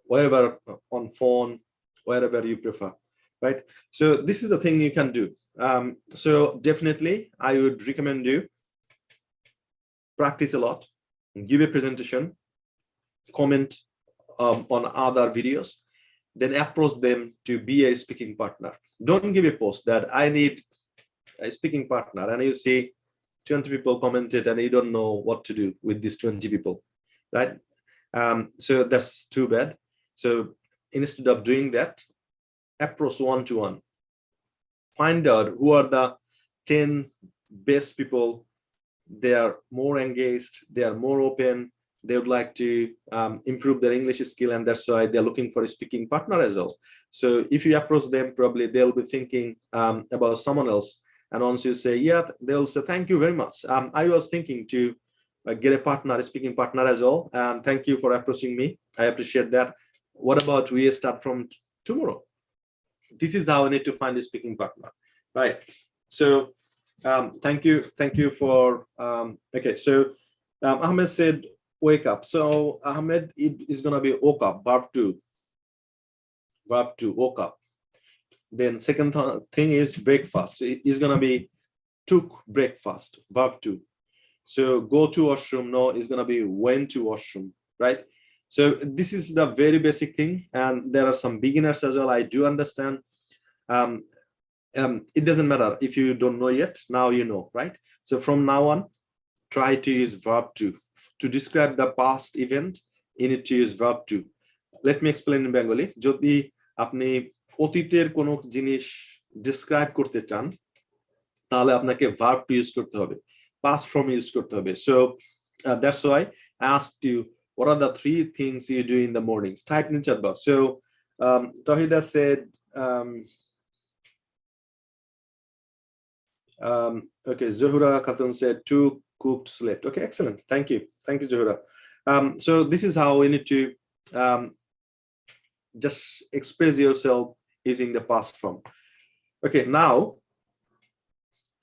wherever, on phone, wherever you prefer, right? So this is the thing you can do. So definitely, I would recommend you practice a lot, give a presentation, comment on other videos, then approach them to be a speaking partner. Don't give a post that I need a speaking partner, and you see 20 people commented and you don't know what to do with these 20 people, right? So that's too bad. So instead of doing that, approach one-to-one. Find out who are the 10 best people. They are more engaged, they are more open, they would like to improve their English skill, and that's why they're looking for a speaking partner as well. So if you approach them, probably they'll be thinking about someone else. And once you say, yeah, they'll say, thank you very much. I was thinking to get a partner, a speaking partner as well. And thank you for approaching me. I appreciate that. What about we start from tomorrow? This is how we need to find a speaking partner, right? So thank you for okay. So Ahmed said wake up. So Ahmed, it is gonna be woke up, verb to woke up. Then second thing is breakfast. It is gonna be took breakfast, verb to. So go to washroom, no, it's gonna be went to washroom, right? So this is the very basic thing, and there are some beginners as well. I do understand. It doesn't matter if you don't know yet. Now you know, right? So from now on, try to use verb to describe the past event. You need to use verb to. Let me explain in Bengali. যদি আপনি অতীতের কোনো জিনিস describe করতে চান, তাহলে আপনাকে verb to use করতে হবে, past form use করতে হবে. So that's why I asked you, what are the 3 things you do in the mornings? Type in the chat box. So Tawhida said, okay, Zohura Khatun said 2 cooked slept. Okay, excellent. Thank you, Zohura. So this is how we need to just express yourself using the past form. Okay, now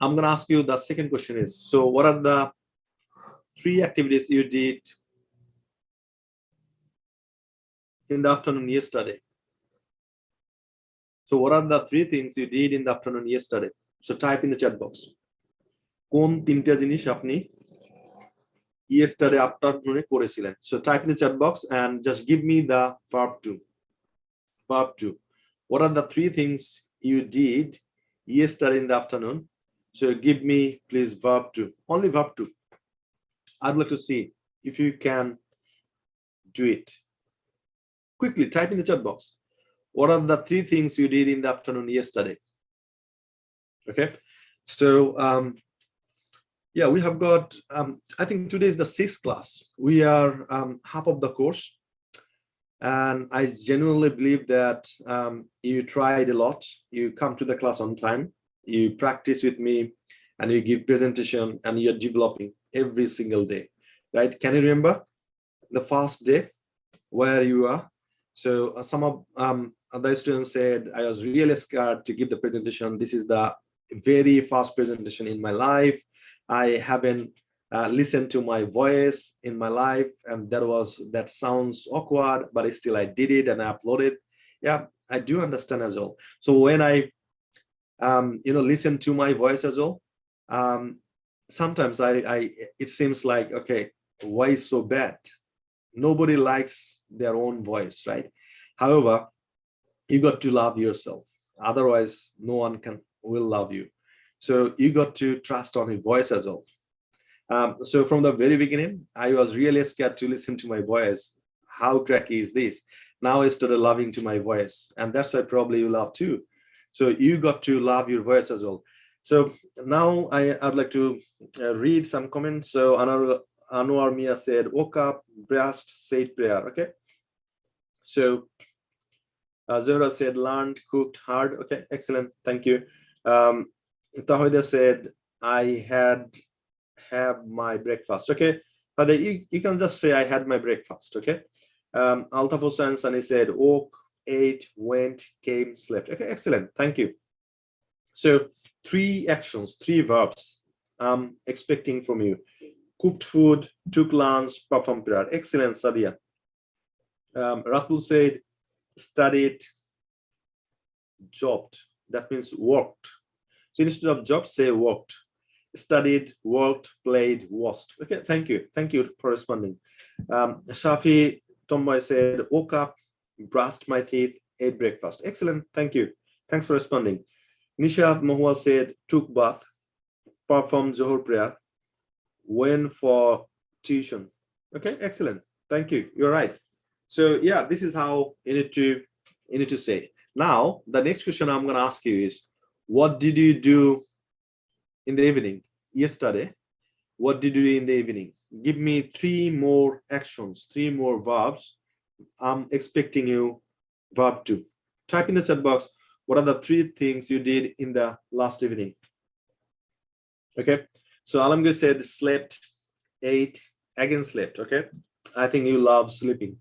I'm going to ask you, the second question is, so what are the 3 activities you did in the afternoon yesterday? So what are the 3 things you did in the afternoon yesterday? So type in the chat box. কোন 3টা জিনিস আপনি yesterday afternoon করেছিলেন? So type in the chat box and just give me the verb to. Verb to. What are the 3 things you did yesterday in the afternoon? So give me please verb to. Only verb to. I'd like to see if you can do it. Quickly type in the chat box. What are the 3 things you did in the afternoon yesterday? Okay, so yeah, we have got I think today is the 6th class. We are half of the course, and I genuinely believe that you tried a lot. You come to the class on time, you practice with me, and you give presentation, and you're developing every single day, right? Can you remember the first day where you are? So some of the students said, I was really scared to give the presentation. This is the very first presentation in my life. I haven't listened to my voice in my life, and that sounds awkward, but still I did it and I uploaded. Yeah, I do understand as well. So when I listen to my voice as well, sometimes it seems like, okay, why is so bad? Nobody likes their own voice, right? However, you got to love yourself, otherwise no one will love you. So you got to trust on your voice as well. So from the very beginning, I was really scared to listen to my voice. How cracky is this? Now I started loving to my voice, and that's why probably you love too. So you got to love your voice as well. So now I'd like to read some comments. So Anwar Mia said, woke up, brushed, said prayer. Okay. So Zora said, learned, cooked, hard. Okay, excellent. Thank you. Tawhida said, I have my breakfast. Okay, but you can just say I had my breakfast. Okay. Altaf Hussain Sani said, woke, ate, went, came, slept. Okay, excellent. Thank you. So 3 actions, 3 verbs I'm expecting from you. Cooked food, took lunch, performed prayer. Excellent, Sadia. Ratul said, studied, jobbed. That means worked. So instead of job, say worked. Studied, worked, played, watched. Okay, thank you. Thank you for responding. Shafi Tomboy said, woke up, brushed my teeth, ate breakfast. Excellent. Thank you. Thanks for responding. Nishat Mahua said, took bath, performed Zohar prayer, went for tuition. Okay, excellent. Thank you. You're right. So yeah, this is how you need to say. Now, the next question I'm going to ask you is, what did you do in the evening? Yesterday, what did you do in the evening? Give me 3 more actions, 3 more verbs. I'm expecting you verb 2. Type in the chat box, what are the 3 things you did in the last evening? Okay, so Alamgir said slept, ate, again slept. Okay, I think you love sleeping,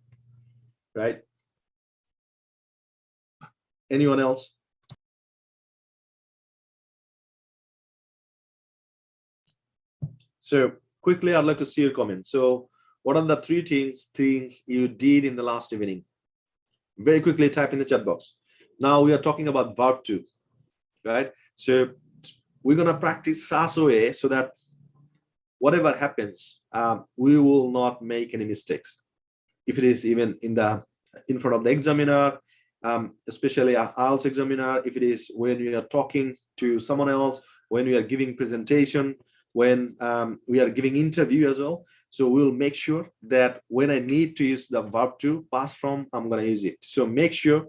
right? Anyone else? So quickly, I'd like to see your comment. So what are the 3 things you did in the last evening? Very quickly type in the chat box. Now we are talking about verb 2, right? So we're going to practice such a way so that whatever happens, we will not make any mistakes. If it is even in front of the examiner, especially an IELTS examiner, if it is when we are talking to someone else, when we are giving presentation, when we are giving interview as well. So we'll make sure that when I need to use the verb to past form, I'm going to use it. So make sure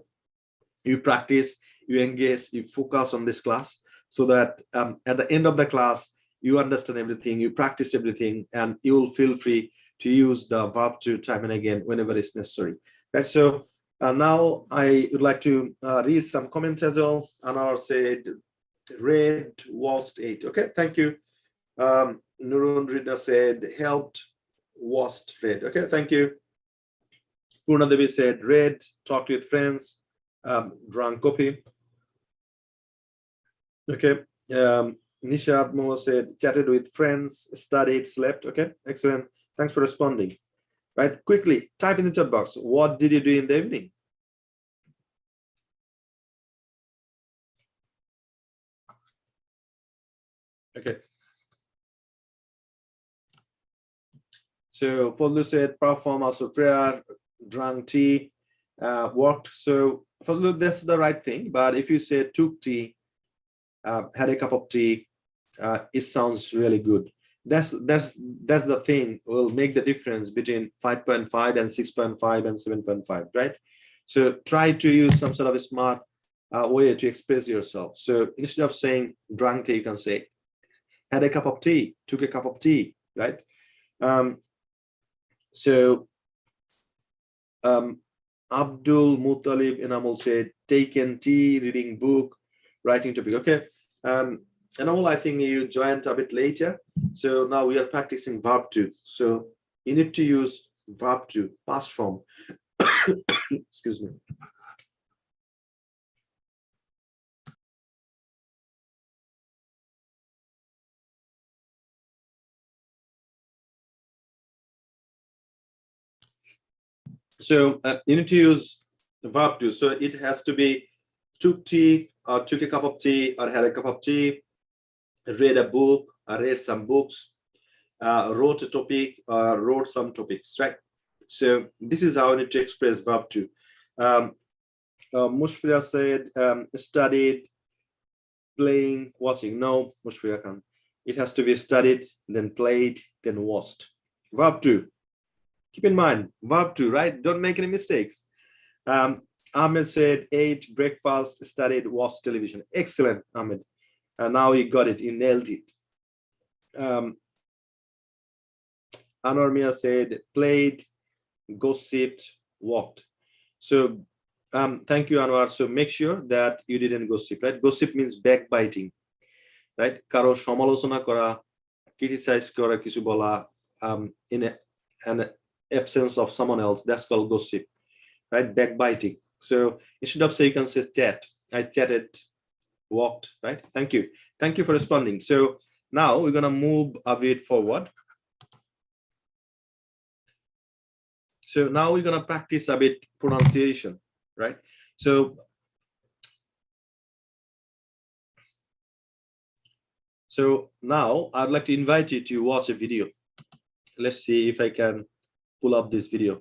you practice, you engage, you focus on this class so that at the end of the class, you understand everything, you practice everything, and you will feel free to use the verb to time and again whenever it's necessary. Okay, so now I would like to read some comments as well. Anar said, read, watched, ate. Okay, thank you. Nurun Rida said, helped, watched, read. Okay, thank you. Purna Devi said, read, talked with friends, drank coffee. Okay. Nisha Mo said, chatted with friends, studied, slept. Okay, excellent. Thanks for responding. Right, quickly type in the chat box, what did you do in the evening? Okay. So Fadlu said, perform also prayer, drank tea, worked. So Fadlu, that's the right thing. But if you say took tea, had a cup of tea, it sounds really good. That's the thing will make the difference between 5.5 and 6.5 and 7.5, right? So try to use some sort of a smart way to express yourself. So instead of saying drank tea, you can say had a cup of tea, took a cup of tea, right? So Abdul Muttalib Enamul said taken tea, reading book, writing topic. Okay. And all, I think you joined a bit later. So now we are practicing verb 2. So you need to use verb 2, past form. Excuse me. So you need to use the verb 2. So it has to be took tea, or took a cup of tea, or had a cup of tea, read a book, or read some books, wrote a topic, or wrote some topics, right? So this is how I need to express verb 2. Mushfira said studied, playing, watching. No, Mushfira can't. It has to be studied, then played, then watched. Verb 2. Keep in mind, verb 2, right? Don't make any mistakes. Ahmed said ate breakfast, studied, watched television. Excellent, Ahmed. Now you got it, you nailed it. Anwar Mia said played, gossiped, walked. So thank you, Anwar. So make sure that you didn't gossip, right? Gossip means backbiting, right? Karo সমালোচনা kora, criticize kora, kichu bola in an absence of someone else. That's called gossip, right? Backbiting. So instead of say, you can say chat. I chatted, walked, right? Thank you. Thank you for responding. So now we're going to move a bit forward. So now we're going to practice a bit pronunciation, right? So now I'd like to invite you to watch a video. Let's see if I can pull up this video.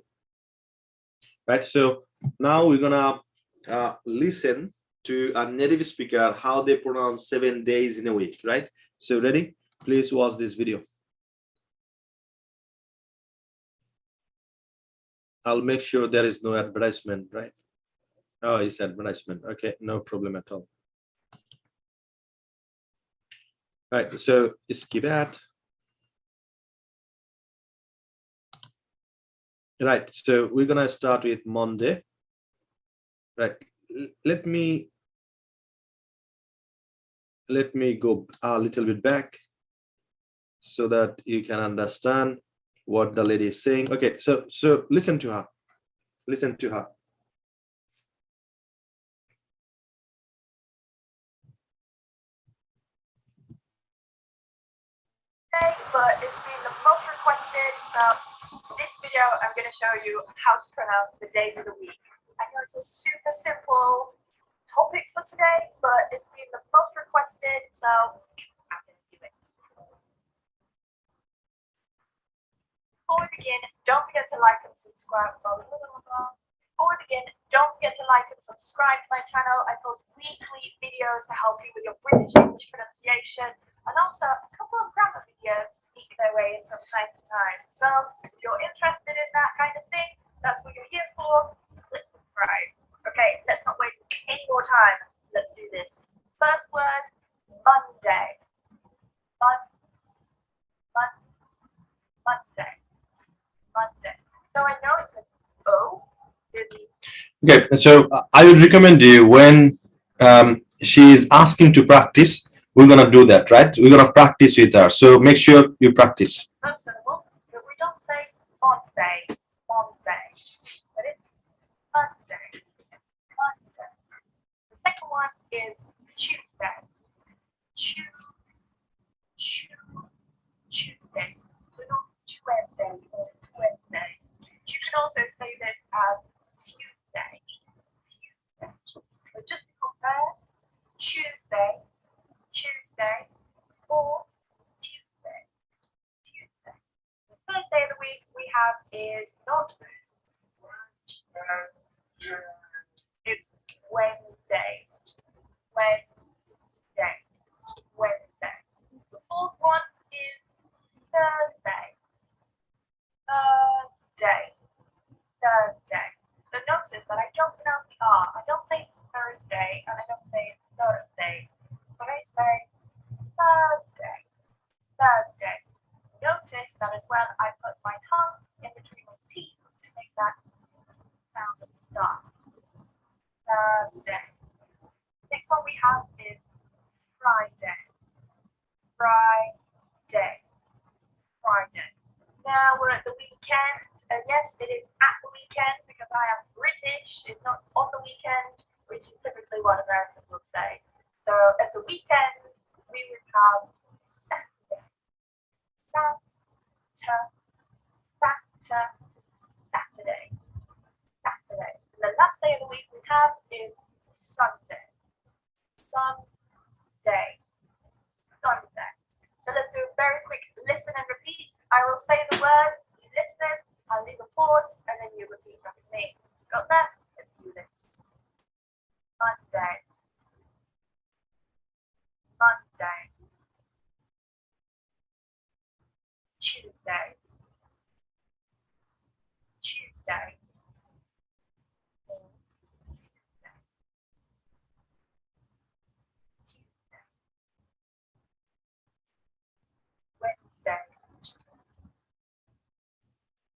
Right. So now we're going to listen to a native speaker, how they pronounce 7 days in a week, right? So ready? Please watch this video. I'll make sure there is no advertisement, right? Oh, it's advertisement. Okay, no problem at all. Right, so skip that. Right, so we're gonna start with Monday. Right, let me go a little bit back so that you can understand what the lady is saying. Okay, so listen to her. Listen to her. But it's been the most requested, so this video I'm going to show you how to pronounce the days of the week. I know it's a super simple topic for today, but it's been the most requested, so I'm going to do it. Before we begin, don't forget to like and subscribe. Before we begin, don't forget to like and subscribe to my channel. I post weekly videos to help you with your British English pronunciation, and also a couple of grammar videos sneak their way in from time to time. So if you're interested in that kind of thing, that's what you're here for. Click subscribe. Okay, let's not waste any more time. Let's do this. First word, Monday. Monday. Monday. So I know it's an O. Okay, so I would recommend you when she is asking to practice, we're gonna do that, right? We're gonna practice with her. So make sure you practice. First syllable, but we don't say Monday. But it's Monday. The second one is Tuesday. Tuesday. So not Tuesday or Wednesday. You can also say this as Tuesday. So just to compare, Tuesday, or Tuesday. The third day of the week we have is not it's Wednesday. The fourth one is Thursday. So notice that I don't pronounce the R. I don't say Thursday and I don't say Thursday, but I say Thursday. Notice that as well I put my tongue in between my teeth to make that sound at the start. Thursday. Next one we have is Friday. Now we're at the weekend, and yes, it is at the weekend because I am British. It's not on the weekend, which is typically what Americans would say. So at the weekend, we would have Saturday. Saturday. And the last day of the week we have is Sunday. Sunday. So let's do a very quick listen and repeat. I will say the word, you listen, I'll leave a pause, and then you repeat after me. Got that? Let's do this. Monday. Tuesday.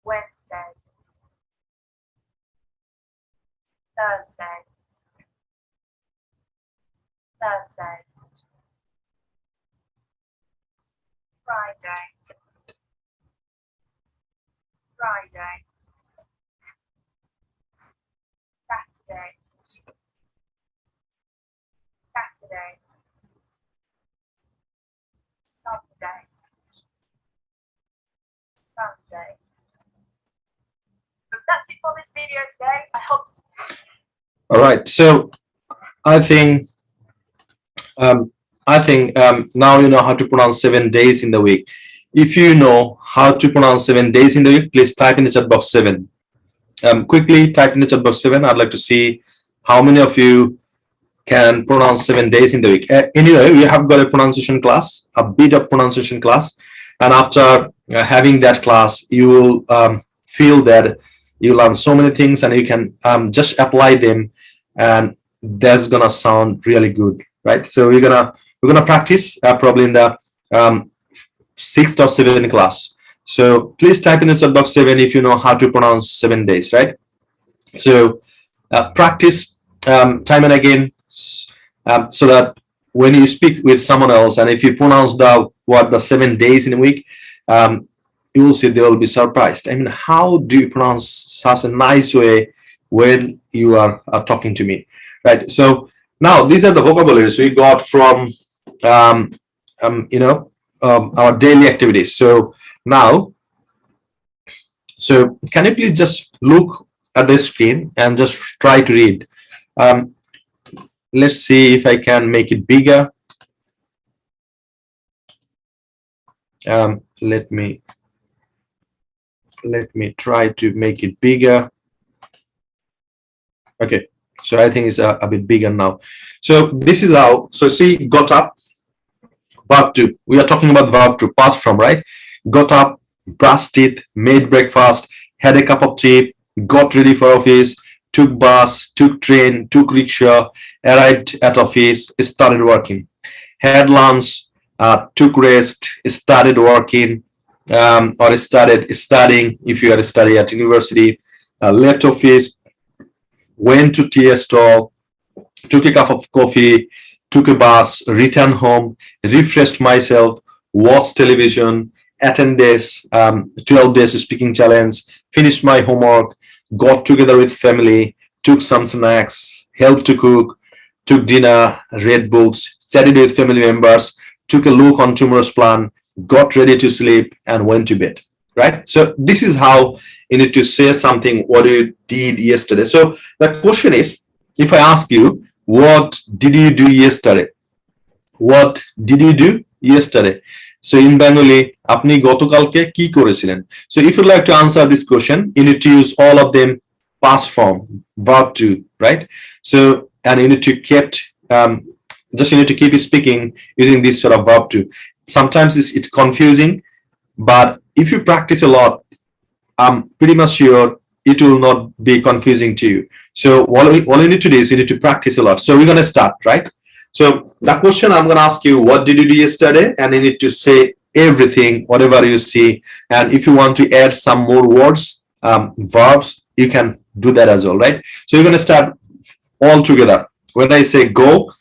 Wednesday. Thursday. Friday. Saturday. Saturday, Sunday, Sunday. So that's it for this video today. I hope. All right. So I think now you know how to pronounce 7 days in the week. If you know how to pronounce 7 days in the week, please type in the chat box 7. Quickly type in the chat box 7. I'd like to see how many of you can pronounce 7 days in the week. Anyway, we have got a pronunciation class, a bit of pronunciation class, and after having that class, you will feel that you learn so many things, and you can just apply them, and that's gonna sound really good, right? So we're gonna practice probably in the 6th or 7th class. So please type in the chat box 7 if you know how to pronounce 7 days, right? So practice time and again, so that when you speak with someone else, and if you pronounce the 7 days in a week, you will see they will be surprised. I mean, how do you pronounce such a nice way when you are talking to me, right? So now these are the vocabularies we got from our daily activities. So now, so can you please just look at the screen and just try to read. Let's see if I can make it bigger. Let me try to make it bigger. Okay, so I think it's a bit bigger now. So this is how, so see, got up, verb 2. We are talking about verb 2, past from, right? Got up, brushed teeth, made breakfast, had a cup of tea, got ready for office, took bus, took train, took rickshaw, arrived at office, started working, had lunch, took rest, started working, or started studying if you are studying at university, left office, went to tea stall, took a cup of coffee, took a bus, returned home, refreshed myself, watched television, attended 12 days speaking challenge, finished my homework, got together with family, took some snacks, helped to cook, took dinner, read books, chatted with family members, took a look on tomorrow's plan, got ready to sleep, and went to bed, right? So this is how you need to say something what you did yesterday. So the question is, if I ask you, what did you do yesterday? What did you do yesterday? So in Bengali, apni gotokalke ki korechilen? So if you'd like to answer this question, you need to use all of them past form, verb 2, right? So, and you need to you need to keep speaking using this sort of verb 2. Sometimes it's confusing, but if you practice a lot, I'm pretty much sure it will not be confusing to you. So all you need to do is you need to practice a lot. So we're going to start, right? So the question I'm going to ask you, what did you do yesterday? And you need to say everything, whatever you see. And if you want to add some more words, verbs, you can do that as well, right? So you're going to start all together. When I say go,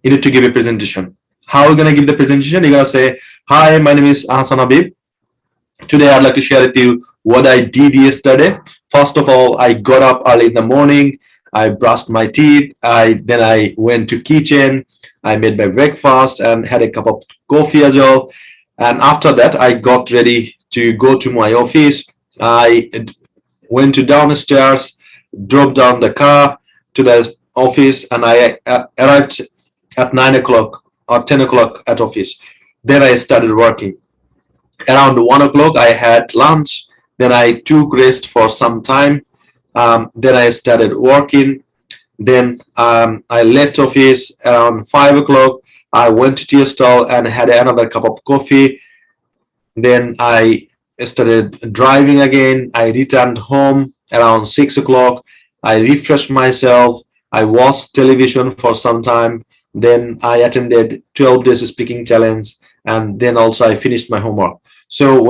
you need to give a presentation. How are you going to give the presentation? You're going to say, hi, my name is Hassan Habib. Today I'd like to share with you what I did yesterday. First of all, I got up early in the morning. I brushed my teeth. Then I went to kitchen. I made my breakfast and had a cup of coffee as well. And after that, I got ready to go to my office. I went to downstairs, drove down the car to the office, and I arrived at 9 o'clock or 10 o'clock at office. Then I started working. Around 1 o'clock, I had lunch. Then I took rest for some time. Then I started working. Then I left office around 5 o'clock. I went to tea stall and had another cup of coffee. Then I started driving again. I returned home around 6 o'clock. I refreshed myself. I watched television for some time. Then I attended 12 days speaking challenge. And then also I finished my homework. So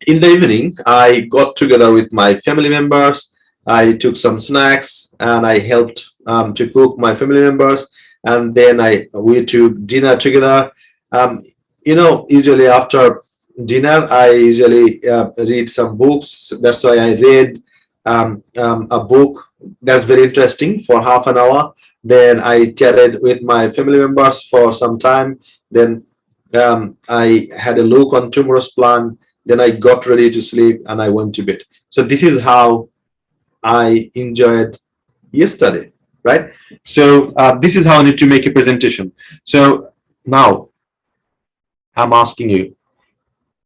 in the evening, I got together with my family members. I took some snacks and I helped to cook my family members. And then we took dinner together. Usually after dinner, I usually read some books. That's why I read a book that's very interesting for half an hour. Then I chatted with my family members for some time. Then I had a look on tomorrow's plan. Then I got ready to sleep and I went to bed. So this is how I enjoyed yesterday, right? So this is how I need to make a presentation. So now I'm asking you,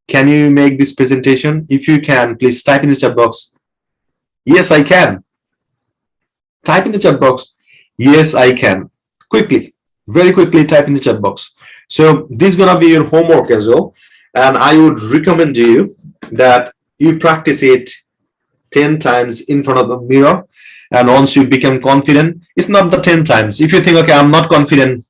can you make this presentation? If you can, please type in the chat box, yes, I can. Type in the chat box, yes, I can. Quickly, very quickly type in the chat box. So this is gonna be your homework as well. And I would recommend you that you practice it 10 times in front of the mirror. And once you become confident, it's not the 10 times. If you think, okay, I'm not confident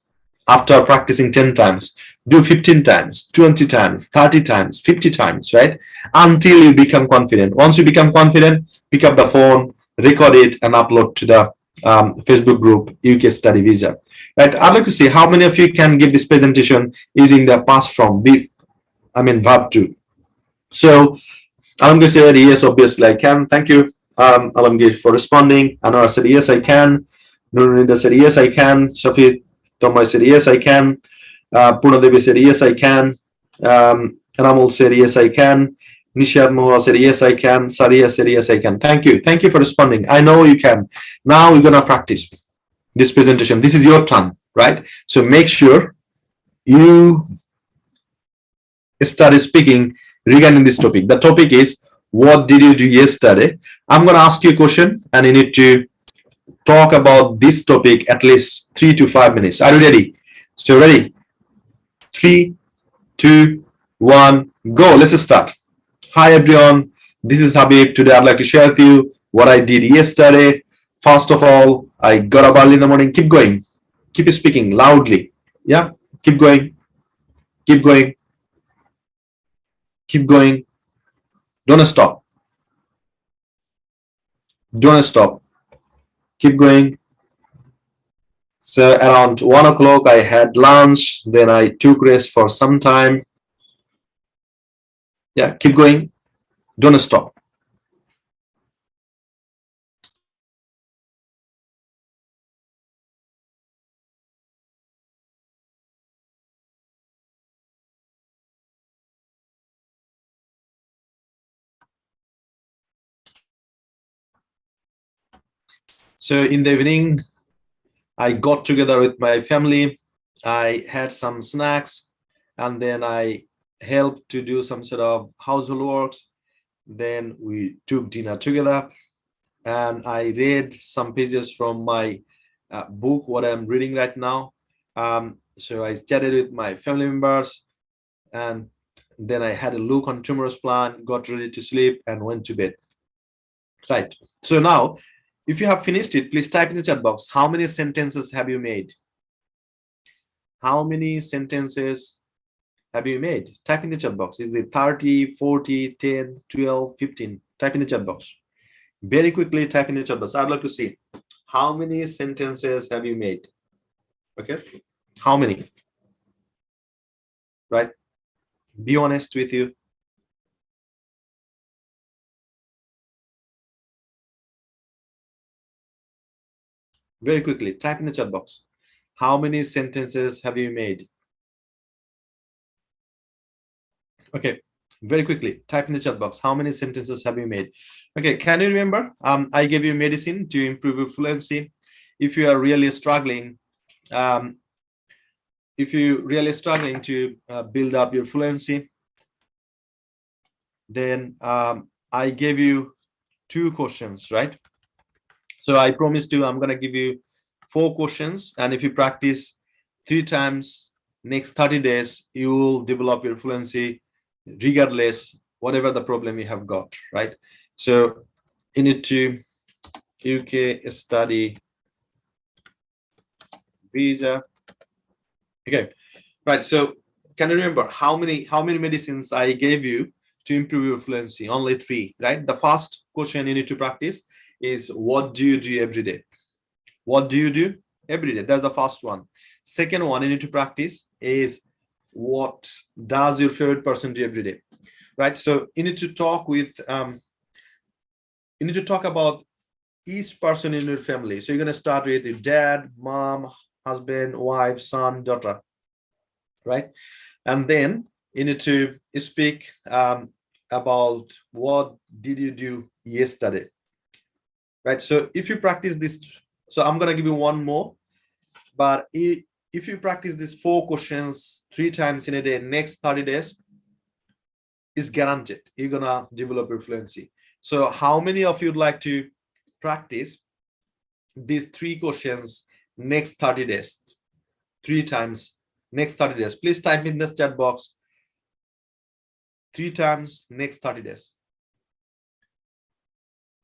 after practicing 10 times, do 15 times, 20 times, 30 times, 50 times, right? Until you become confident. Once you become confident, pick up the phone, record it, and upload to the Facebook group, UK Study Visa. Right? I'd like to see how many of you can give this presentation using the past form, verb to. So Alamgir said, yes, obviously I can. Thank you, Alamgir, for responding. Anwar said, yes, I can. Nurinda said, yes, I can. Shafi Tomai said, yes, I can. Purnadevi said, yes, I can. Ramul said, yes, I can. Nishad Mohal said, yes, I can. Saria said, yes, I can. Thank you. Thank you for responding. I know you can. Now we're going to practice this presentation. This is your turn, right? So make sure you start speaking regarding this topic. The topic is, what did you do yesterday? I'm going to ask you a question and you need to talk about this topic at least 3 to 5 minutes. Are you ready? So ready? 3, 2, 1, go. Let's start. Hi everyone, this is Habib. Today I'd like to share with you what I did yesterday. First of all, I got up early in the morning. Keep going. Keep speaking loudly. Yeah, keep going. Keep going. Keep going. Don't stop. Don't stop. Keep going. So around 1 o'clock, I had lunch. Then I took rest for some time. Yeah, keep going. Don't stop. So in the evening, I got together with my family. I had some snacks, and then I helped to do some sort of household works. Then we took dinner together, and I read some pages from my book, what I'm reading right now. So I chatted with my family members, and then I had a look on tomorrow's plan, got ready to sleep, and went to bed. Right. So now, if you have finished it, please type in the chat box, how many sentences have you made? How many sentences have you made? Type in the chat box. Is it 30, 40, 10, 12, 15? Type in the chat box. Very quickly type in the chat box. I'd like to see how many sentences have you made? Okay. How many? Right. Be honest with you. Very quickly type in the chat box. How many sentences have you made? Okay, very quickly type in the chat box. How many sentences have you made? Okay, can you remember? I gave you medicine to improve your fluency. If you are really struggling, to build up your fluency, then I gave you 2 questions, right? So I promised you I'm going to give you 4 questions, and if you practice 3 times next 30 days, you will develop your fluency regardless whatever the problem you have got, right? So you need to UK study visa. Okay, right. So can you remember how many medicines I gave you to improve your fluency? Only 3, right? The first question you need to practice is, what do you do every day? What do you do every day? That's the first one. Second one you need to practice is, what does your favorite person do every day? Right? So you need to talk with you need to talk about each person in your family. So you're going to start with your dad, mom, husband, wife, son, daughter, right? And then you need to speak about what did you do yesterday, right? So if you practice this, so I'm going to give you one more, but if you practice these 4 questions 3 times in a day, next 30 days is guaranteed you're gonna develop your fluency. So how many of you would like to practice these 3 questions next 30 days, 3 times next 30 days? Please type in the chat box 3 times next 30 days.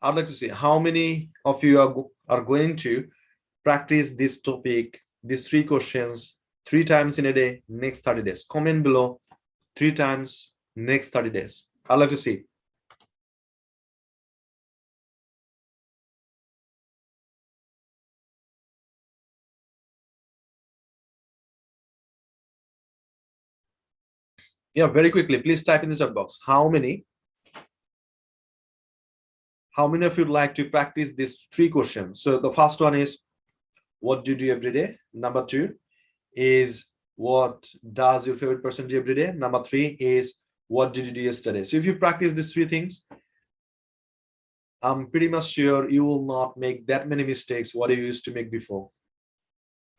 I'd like to see how many of you are going to practice this topic, these 3 questions 3 times in a day, next 30 days. Comment below 3 times next 30 days. I'd like to see. Yeah, very quickly, please type in the chat box. How many of you would like to practice these 3 questions? So the first one is, what do you do every day? Number 2 is, what does your favorite person do every day? Number 3 is, what did you do yesterday? So if you practice these 3 things, I'm pretty much sure you will not make that many mistakes what you used to make before,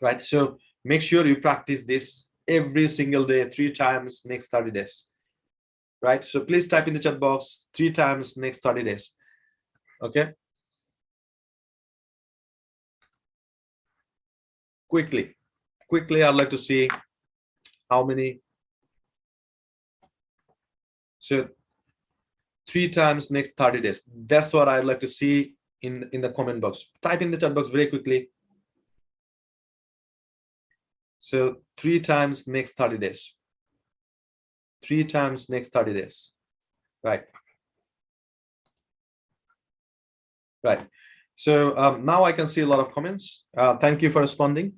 right? So make sure you practice this every single day 3 times next 30 days, right? So please type in the chat box 3 times next 30 days. Okay, quickly I'd like to see how many. So 3 times next 30 days, that's what I'd like to see in the comment box. Type in the chat box very quickly. So 3 times next 30 days, 3 times next 30 days, right? So now I can see a lot of comments. Thank you for responding.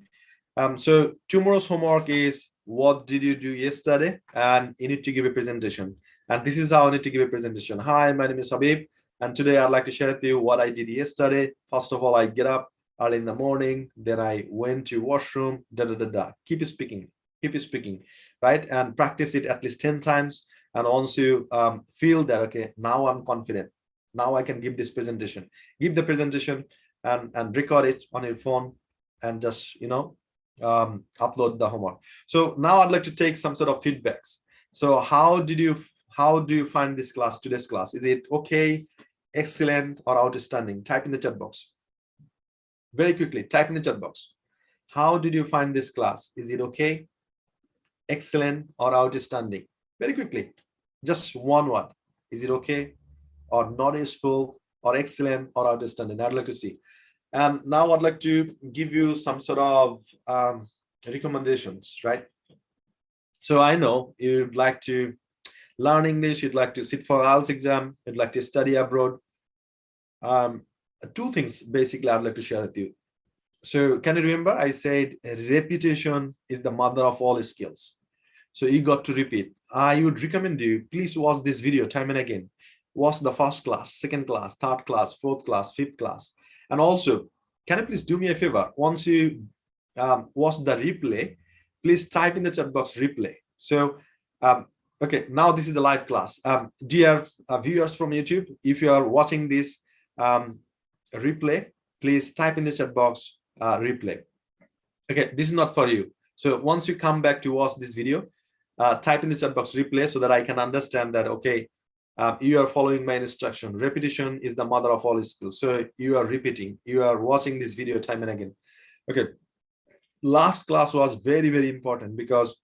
So tomorrow's homework is, what did you do yesterday? And you need to give a presentation. And this is how I need to give a presentation. Hi, my name is Habib, and today I'd like to share with you what I did yesterday. First of all, I get up early in the morning, then I went to washroom, Keep speaking, right? And practice it at least 10 times. And once you feel that, okay, now I'm confident, now I can give this presentation, give the presentation and record it on your phone and just, upload the homework. So now I'd like to take some sort of feedbacks. So how do you find this class, today's class? Is it okay, excellent, or outstanding? Type in the chat box very quickly. Type in the chat box. How did you find this class? Is it okay, excellent, or outstanding? Very quickly, just one word. Is it okay, or not useful, or excellent, or outstanding? I'd like to see. And now I'd like to give you some sort of recommendations, right? So I know you'd like to learn English, you'd like to sit for IELTS exam, you'd like to study abroad. 2 things basically I'd like to share with you. So can you remember I said repetition is the mother of all skills? So you got to repeat. I would recommend you, please watch this video time and again. Watch the first class, second class, third class, fourth class, fifth class. And also, can you please do me a favor? Once you watch the replay, please type in the chat box replay. So, okay, now this is the live class. Dear viewers from YouTube, if you are watching this replay, please type in the chat box replay. Okay, this is not for you. So once you come back to watch this video, type in the chat box replay so that I can understand that, okay, you are following my instruction. Repetition is the mother of all skills. So you are repeating, you are watching this video time and again. Okay, last class was very, very important because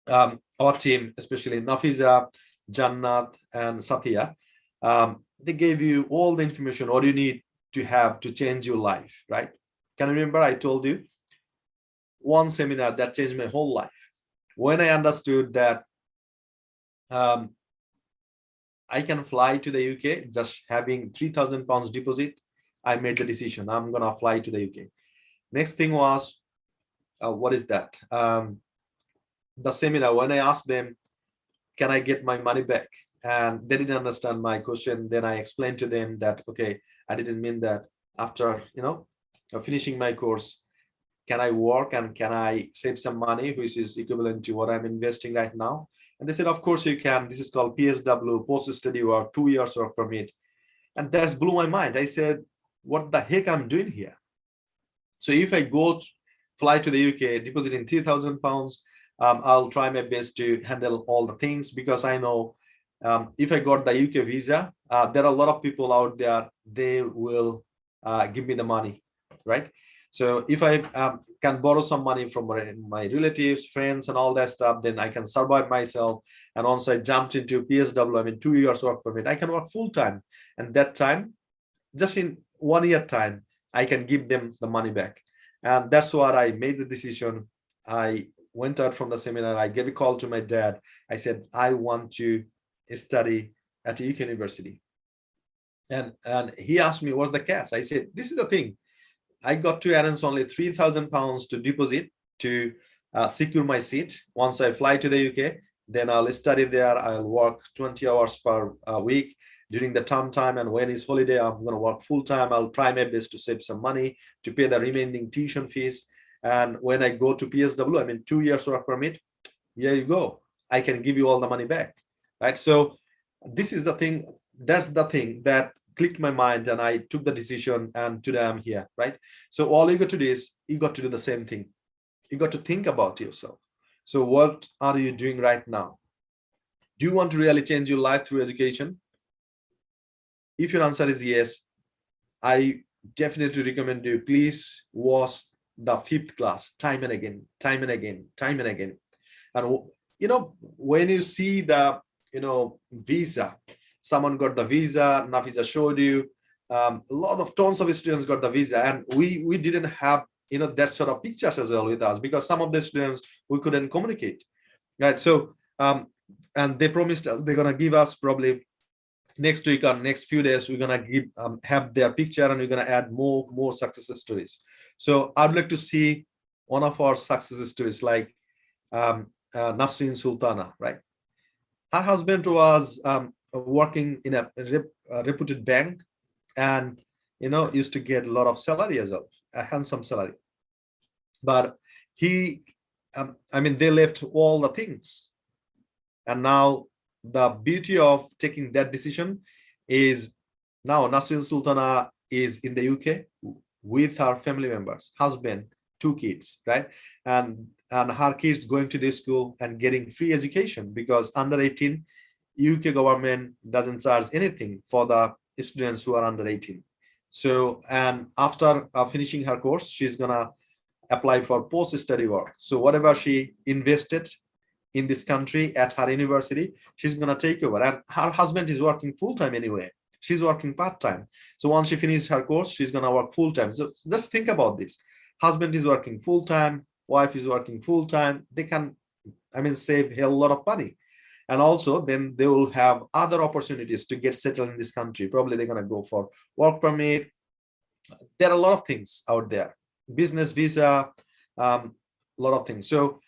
our team, especially Nafiza, Jannat, and Satya, they gave you all the information, what you need to have to change your life, right? Can you remember I told you one seminar that changed my whole life? When I understood that I can fly to the UK just having £3,000 deposit, I made the decision, I'm gonna fly to the UK. Next thing was, what is that? The seminar, when I asked them, can I get my money back? and they didn't understand my question. Then I explained to them that, okay, I didn't mean that. After finishing my course, can I work and can I save some money, which is equivalent to what I'm investing right now? And they said, of course you can. This is called PSW, post-study work, 2 years work permit. And that's blew my mind. I said, what the heck I'm doing here? So if I fly to the UK, depositing £3,000, I'll try my best to handle all the things, because I know if I got the UK visa, there are a lot of people out there, they will give me the money, right? So if I can borrow some money from my relatives, friends, and all that stuff, then I can survive myself. And also I jumped into PSW, I mean 2 years work permit, I can work full time. And that time, just in 1 year time, I can give them the money back. And that's what I made the decision. I went out from the seminar, I gave a call to my dad. I said, I want to study at a UK university. And he asked me, what's the cash? I said, this is the thing. I got to arrange only £3,000 to deposit to secure my seat. Once I fly to the UK, then I'll study there. I'll work 20 hours per week during the term time. And when it's holiday, I'm going to work full time. I'll try my best to save some money to pay the remaining tuition fees. And when I go to PSW, I mean 2 years work permit, here you go. I can give you all the money back, right? So this is the thing. That's the thing that clicked my mind, and I took the decision, and today I'm here, right? So all you got to do is you got to do the same thing. You got to think about yourself. So what are you doing right now? Do you want to really change your life through education? If your answer is yes, I definitely recommend you, please watch the 5th class time and again, time and again, time and again. And when you see the visa, someone got the visa, Nafisa showed you, a lot of tons of students got the visa, and we didn't have that sort of pictures as well with us, because some of the students we couldn't communicate, right? So and they promised us they're gonna give us probably next week or next few days, we're gonna give have their picture, and we're gonna add more success stories. So I'd like to see one of our success stories, like Nasrin Sultana, right? Her husband was working in a reputed bank, and used to get a lot of salary as well, a handsome salary. But he they left all the things, and now the beauty of taking that decision is now Nasrin Sultana is in the UK with her family members, husband, 2 kids, right? And her kids going to the school and getting free education, because under 18, UK government doesn't charge anything for the students who are under 18. So, and after finishing her course, she's gonna apply for post-study work. So whatever she invested in this country at her university, she's gonna take over. And her husband is working full-time anyway. She's working part-time. So once she finishes her course, she's gonna work full-time. So just think about this. Husband is working full-time, wife is working full-time. They can, save a lot of money. And also then they will have other opportunities to get settled in this country. Probably they're gonna go for work permit. There are a lot of things out there, business visa, a lot of things. So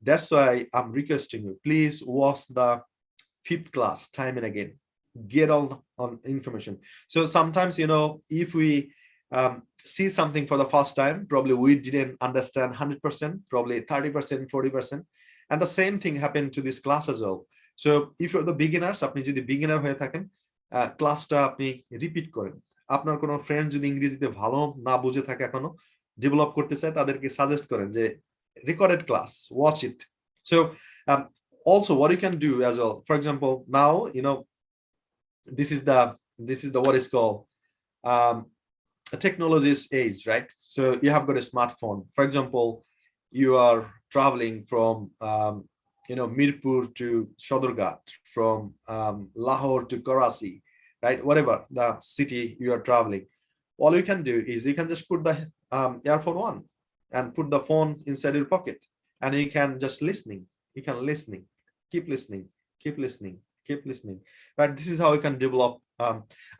that's why I'm requesting you, please watch the 5th class time and again, get all on information. So sometimes, if we see something for the first time, probably we didn't understand 100%, probably 30%, 40%. And the same thing happened to this class as well. So if you're the beginners, আপনি যদি beginner হয়ে থাকেন, ক্লাসটা আপনি repeat করেন। আপনার কোনো friend যদি ইংরেজিতে ভালো না বুঝে থাকে, এখনো ডেভেলপ করতে চায়, তাদেরকে সাজেস্ট করেন যে recorded class, watch it. So also what you can do as well, for example, now this is the what is called technology's age, right? So you have got a smartphone. For example, you are traveling from Mirpur to Shodorghat, from Lahore to Karachi, right? Whatever the city you are traveling, all you can do is you can just put the earphone on and put the phone inside your pocket, and you can just listening. You can listening, keep listening, keep listening, keep listening. Right? This is how you can develop.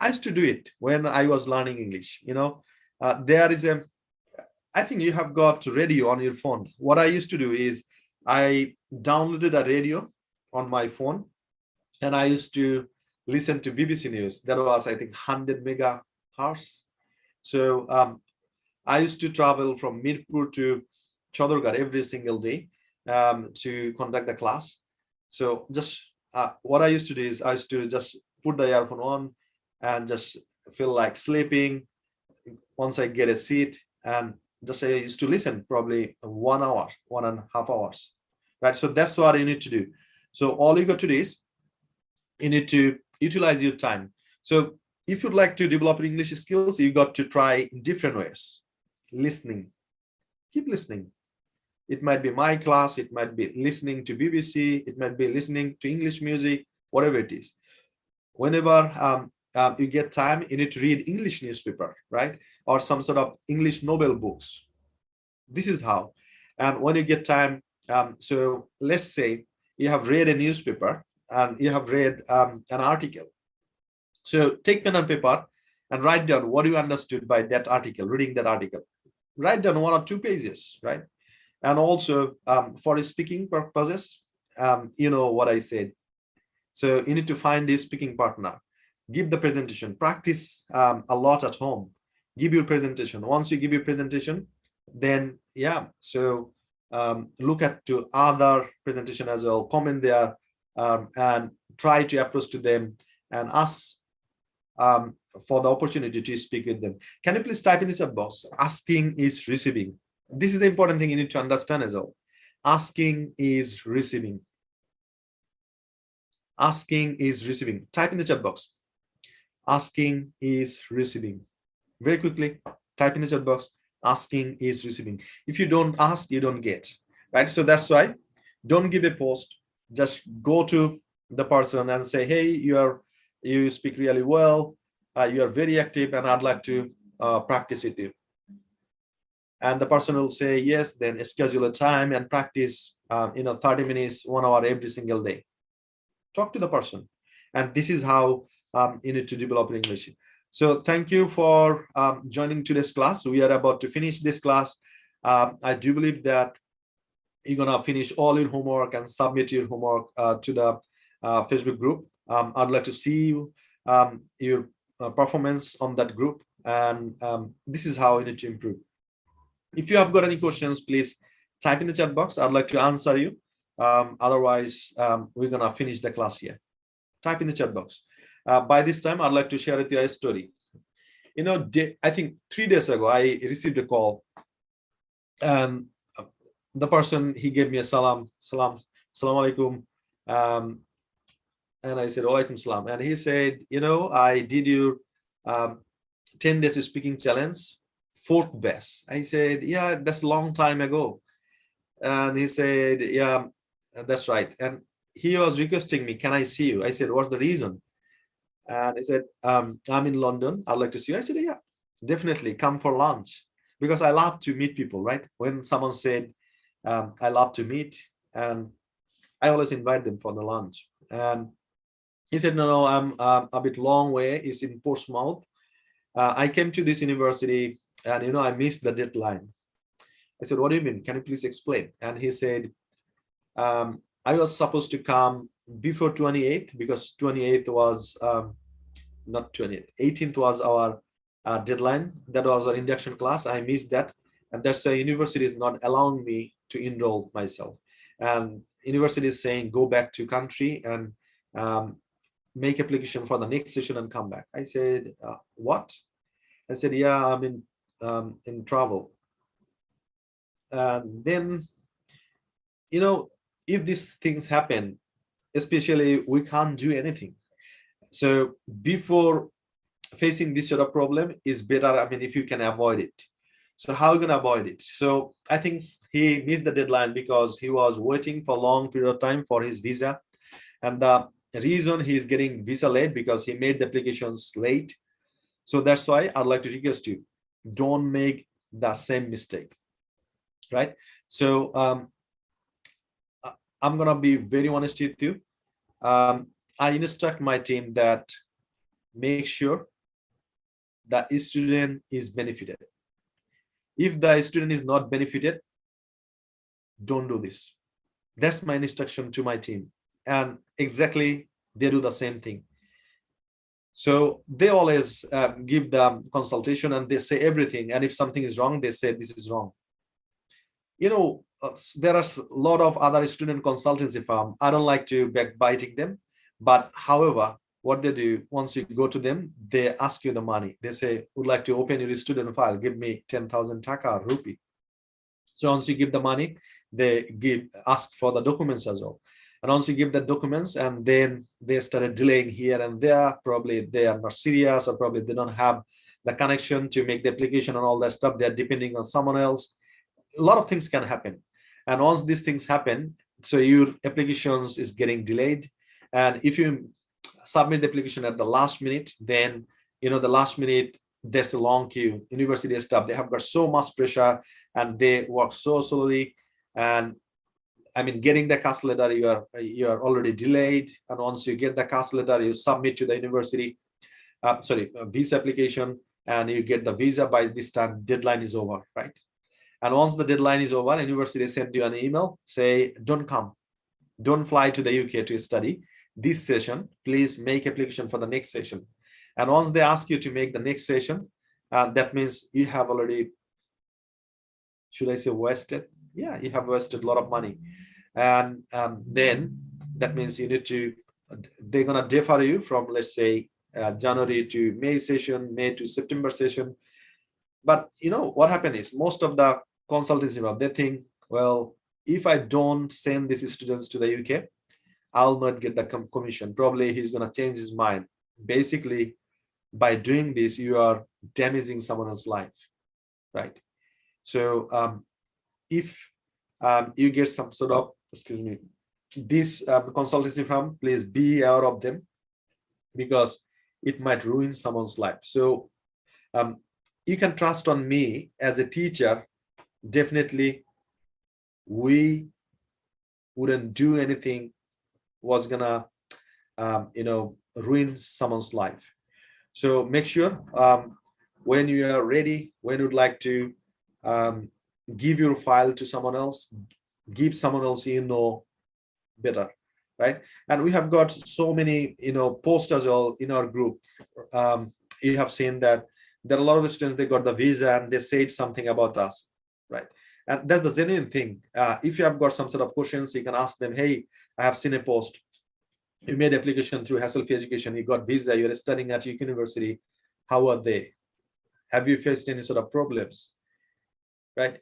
I used to do it when I was learning English. There is I think you have got radio on your phone. What I used to do is I downloaded a radio on my phone, and I used to listen to BBC News. That was, I think, 100 megahertz. So I used to travel from Mirpur to Chodorgarh every single day to conduct the class. So just what I used to do is I used to just put the earphone on and just feel like sleeping once I get a seat, and just I used to listen probably 1 hour, 1.5 hours, right? So that's what you need to do. So all you got to do is you need to utilize your time. So if you'd like to develop your English skills, you got to try in different ways. Listening, keep listening. It might be my class, it might be listening to BBC, it might be listening to English music, whatever it is. Whenever you get time, you need to read English newspaper, right? Or some sort of English novel books. This is how. And when you get time, so let's say you have read a newspaper and you have read an article. So take pen and paper and write down what you understood by that article, reading that article. Write down 1 or 2 pages, right? And also for speaking purposes, you know what I said. So you need to find a speaking partner, give the presentation, practice a lot at home, give your presentation. Once you give your presentation, then yeah, so look at to other presentation as well, comment there, and try to approach to them and ask for the opportunity to speak with them. Can you please type in the chat box? Asking is receiving. This is the important thing you need to understand as well. Asking is receiving. Asking is receiving. Type in the chat box. Asking is receiving. Very quickly, type in the chat box. Asking is receiving. If you don't ask, you don't get, right? So that's why don't give a post. Just go to the person and say, hey, you speak really well. You are very active and I'd like to practice with you. And the person will say yes, then schedule a time and practice 30 minutes, 1 hour every single day. Talk to the person. And this is how you need to develop English. So thank you for joining today's class. We are about to finish this class. I do believe that you're gonna finish all your homework and submit your homework to the Facebook group. I'd like to see your performance on that group, and this is how you need to improve. If you have got any questions, please type in the chat box. I'd like to answer you. Otherwise, we're gonna finish the class here. Type in the chat box. By this time, I'd like to share with you a story. I think 3 days ago, I received a call, and the person, he gave me a salam alaikum, and I said alaikum salam, and he said, I did your 10 days speaking challenge, 4th best. I said, yeah, that's a long time ago. And he said, yeah, that's right. And he was requesting me, can I see you? I said, what's the reason? And he said, I'm in London, I'd like to see you. I said, yeah, definitely come for lunch, because I love to meet people, right? When someone said I love to meet, and I always invite them for the lunch. And he said, no, I'm a bit long way. It's in Portsmouth. I came to this university and I missed the deadline. I said, what do you mean? Can you please explain? And he said, I was supposed to come before 28th, because 28th was not 28th, 18th was our deadline. That was our induction class. I missed that, and that's why university is not allowing me to enroll myself. And university is saying go back to country and make application for the next session and come back. I said, what? I said, yeah, I'm in travel. And then, if these things happen, especially, we can't do anything. So before facing this sort of problem, is better, if you can avoid it. So how are you going to avoid it? So I think he missed the deadline because he was waiting for a long period of time for his visa. And the reason he's getting visa late, because he made the applications late. So that's why I'd like to request you, don't make the same mistake, right? So I'm going to be very honest with you. I instruct my team that make sure the student is benefited. If the student is not benefited, don't do this. That's my instruction to my team. And exactly they do the same thing. So they always give the consultation and they say everything. And if something is wrong, they say this is wrong. You know, there are a lot of other student consultancy firms. I don't like to backbiting them, but however, what they do, once you go to them, they ask you the money. They say, would like to open your student file, give me 10,000 taka or rupee. So once you give the money, they ask for the documents as well. And once you give the documents, and then they started delaying here and there, probably they are not serious, or probably they don't have the connection to make the application and all that stuff. They're depending on someone else. A lot of things can happen. And once these things happen, so your applications is getting delayed. And if you submit the application at the last minute, then, you know, the last minute, there's a long queue. University staff, they have got so much pressure and they work so slowly. And I mean, getting the CAS letter, you are already delayed. And once you get the CAS letter, you submit to the university, visa application, and you get the visa. By this time, deadline is over, right? And once the deadline is over, university send you an email, say, don't come, don't fly to the UK to study this session, please make application for the next session. And once they ask you to make the next session, that means you have already, should I say wasted? Yeah, you have wasted a lot of money. And then that means you need to, they're gonna defer you from, let's say, January to May session, May to September session. But you know what happened is, most of the consultancy, they think, well, if I don't send these students to the UK, I'll not get the commission. Probably he's gonna change his mind. Basically, by doing this, you are damaging someone else's life, right? So if you get some sort of, excuse me, this consultancy firm, please be aware of them, because it might ruin someone's life. So you can trust on me as a teacher. Definitely, we wouldn't do anything was gonna ruin someone's life. So make sure when you are ready, when you'd like to give your file to someone else, give someone else better, right? And we have got so many posts as well in our group. You have seen that there are a lot of students, they got the visa and they said something about us, right? And that's the genuine thing. If you have got some sort of questions, you can ask them, hey, I have seen a post, you made application through hassle-free education, you got visa, you're studying at your university, how are they? Have you faced any sort of problems, right?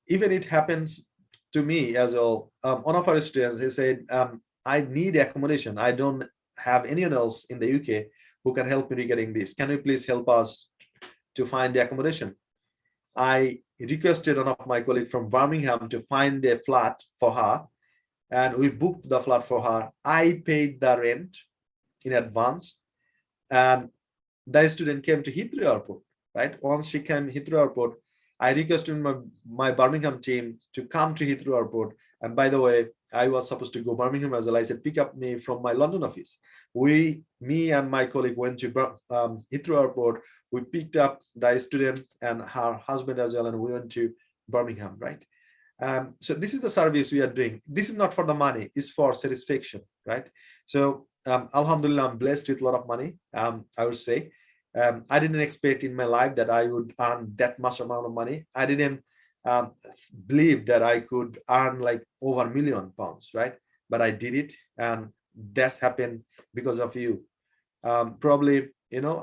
Even it happens to me as well. One of our students, he said, I need accommodation, I don't have anyone else in the UK who can help me getting this, can you please help us to find the accommodation? I requested one of my colleagues from Birmingham to find a flat for her, and we booked the flat for her. I paid the rent in advance, and the student came to Heathrow Airport, right? Once she came to Heathrow Airport, I requested my Birmingham team to come to Heathrow Airport. And by the way, I was supposed to go Birmingham as well. I said, pick up me from my London office. Me and my colleague went to Heathrow Airport. We picked up the student and her husband as well, and we went to Birmingham, right? So this is the service we are doing. This is not for the money, it's for satisfaction, right? So Alhamdulillah, I'm blessed with a lot of money. I would say I didn't expect in my life that I would earn that much amount of money. I didn't believe that I could earn like over £1 million, right? But I did it, and that's happened because of you. Probably,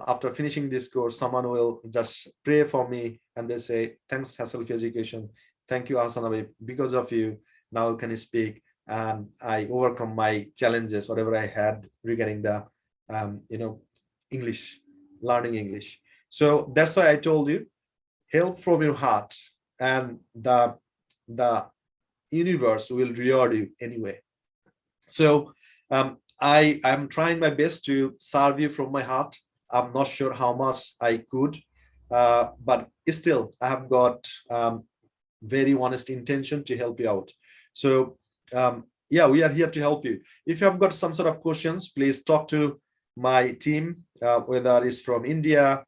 after finishing this course, someone will just pray for me and they say, thanks hassle-free education, thank you Hasanabi, because of you now can speak, and I overcome my challenges, whatever I had regarding the English, learning English. So that's why I told you, help from your heart, and the universe will reward you anyway. So I'm trying my best to serve you from my heart. I'm not sure how much I could, but still I have got very honest intention to help you out. So yeah, we are here to help you. If you have got some sort of questions, please talk to my team, whether it's from India,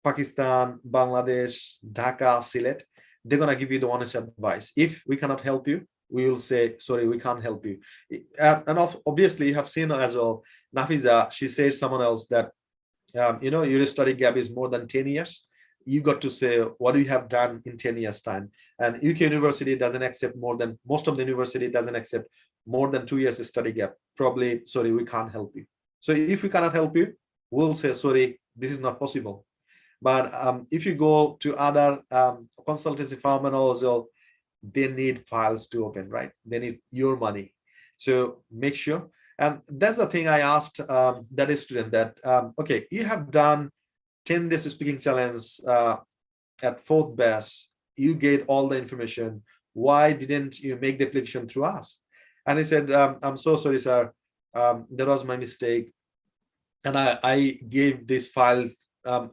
Pakistan, Bangladesh, Dhaka, Sylhet. They're gonna give you the honest advice. If we cannot help you, we will say, sorry, we can't help you. And obviously you have seen as well, Nafiza, she said someone else that, you know, your study gap is more than 10 years. You got to say, what do you have done in 10 years time? And UK university doesn't accept more than, most of the university doesn't accept more than 2 years study gap. Probably, sorry, we can't help you. So if we cannot help you, we'll say, sorry, this is not possible. But if you go to other consultancy firm and also, they need files to open, right? They need your money. So make sure. And that's the thing I asked that student that, okay, you have done 10 days speaking challenge at 4th batch, you get all the information. Why didn't you make the application through us? And he said, I'm so sorry, sir. That was my mistake. And I gave this file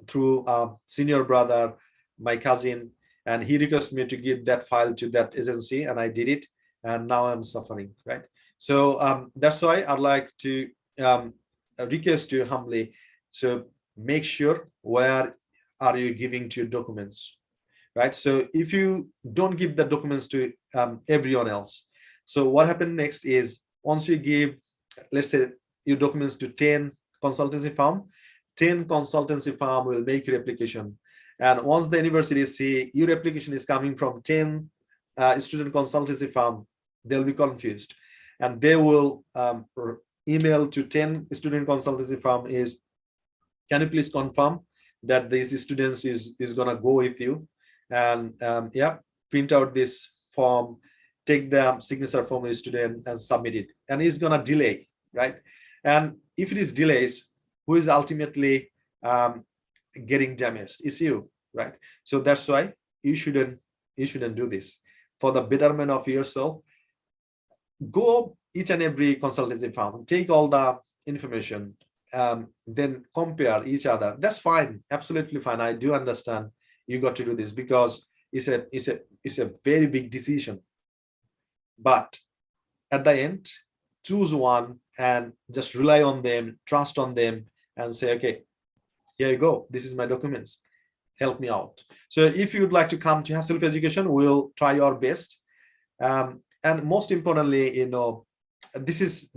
through senior brother, my cousin, and he requested me to give that file to that agency, and I did it, and now I'm suffering, right? So that's why I'd like to request you humbly, so make sure where are you giving to your documents, right? So if you don't give the documents to everyone else, so what happened next is, once you give, let's say, your documents to 10 consultancy firm, 10 consultancy firm will make your application. And once the university see your application is coming from 10 student consultancy firm, they'll be confused, and they will email to 10 student consultancy firm is, can you please confirm that these students is gonna go with you, and yeah, print out this form, take the signature from the student and submit it, and it's gonna delay, right? And if it is delays, who is ultimately getting damaged is you, right? So that's why you shouldn't do this. For the betterment of yourself, go each and every consultancy firm, take all the information, then compare each other. That's fine, absolutely fine. I do understand you got to do this because it's a very big decision. But at the end, choose one and just rely on them, trust on them, and say, okay, here you go, this is my documents, help me out. So if you'd like to come to Hassle for Education, we'll try our best. And most importantly, you know, this is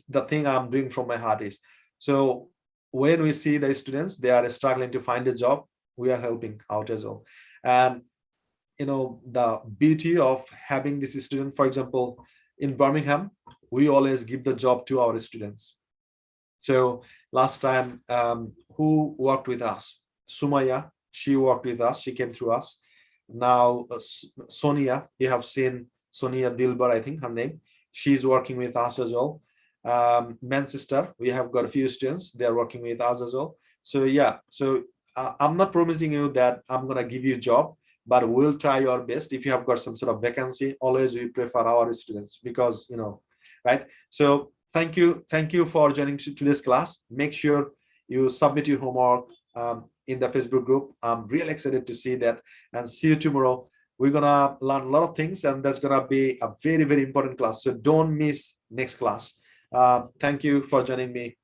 the thing I'm doing from my heart is, so when we see the students, they are struggling to find a job, we are helping out as well. And you know, the beauty of having this student, for example, in Birmingham, we always give the job to our students. So last time, who worked with us? Sumaya, she worked with us, she came through us. Now Sonia, you have seen Sonia Dilbar, I think her name, she's working with us as well. Manchester, we have got a few students, they are working with us as well. So yeah, so I'm not promising you that I'm gonna give you a job, but we'll try our best. If you have got some sort of vacancy, always we prefer our students, because you know, right? So thank you for joining today's class. Make sure you submit your homework in the Facebook group. I'm really excited to see that, and see you tomorrow. We're gonna learn a lot of things, and that's gonna be a very, very important class, so don't miss next class. Thank you for joining me.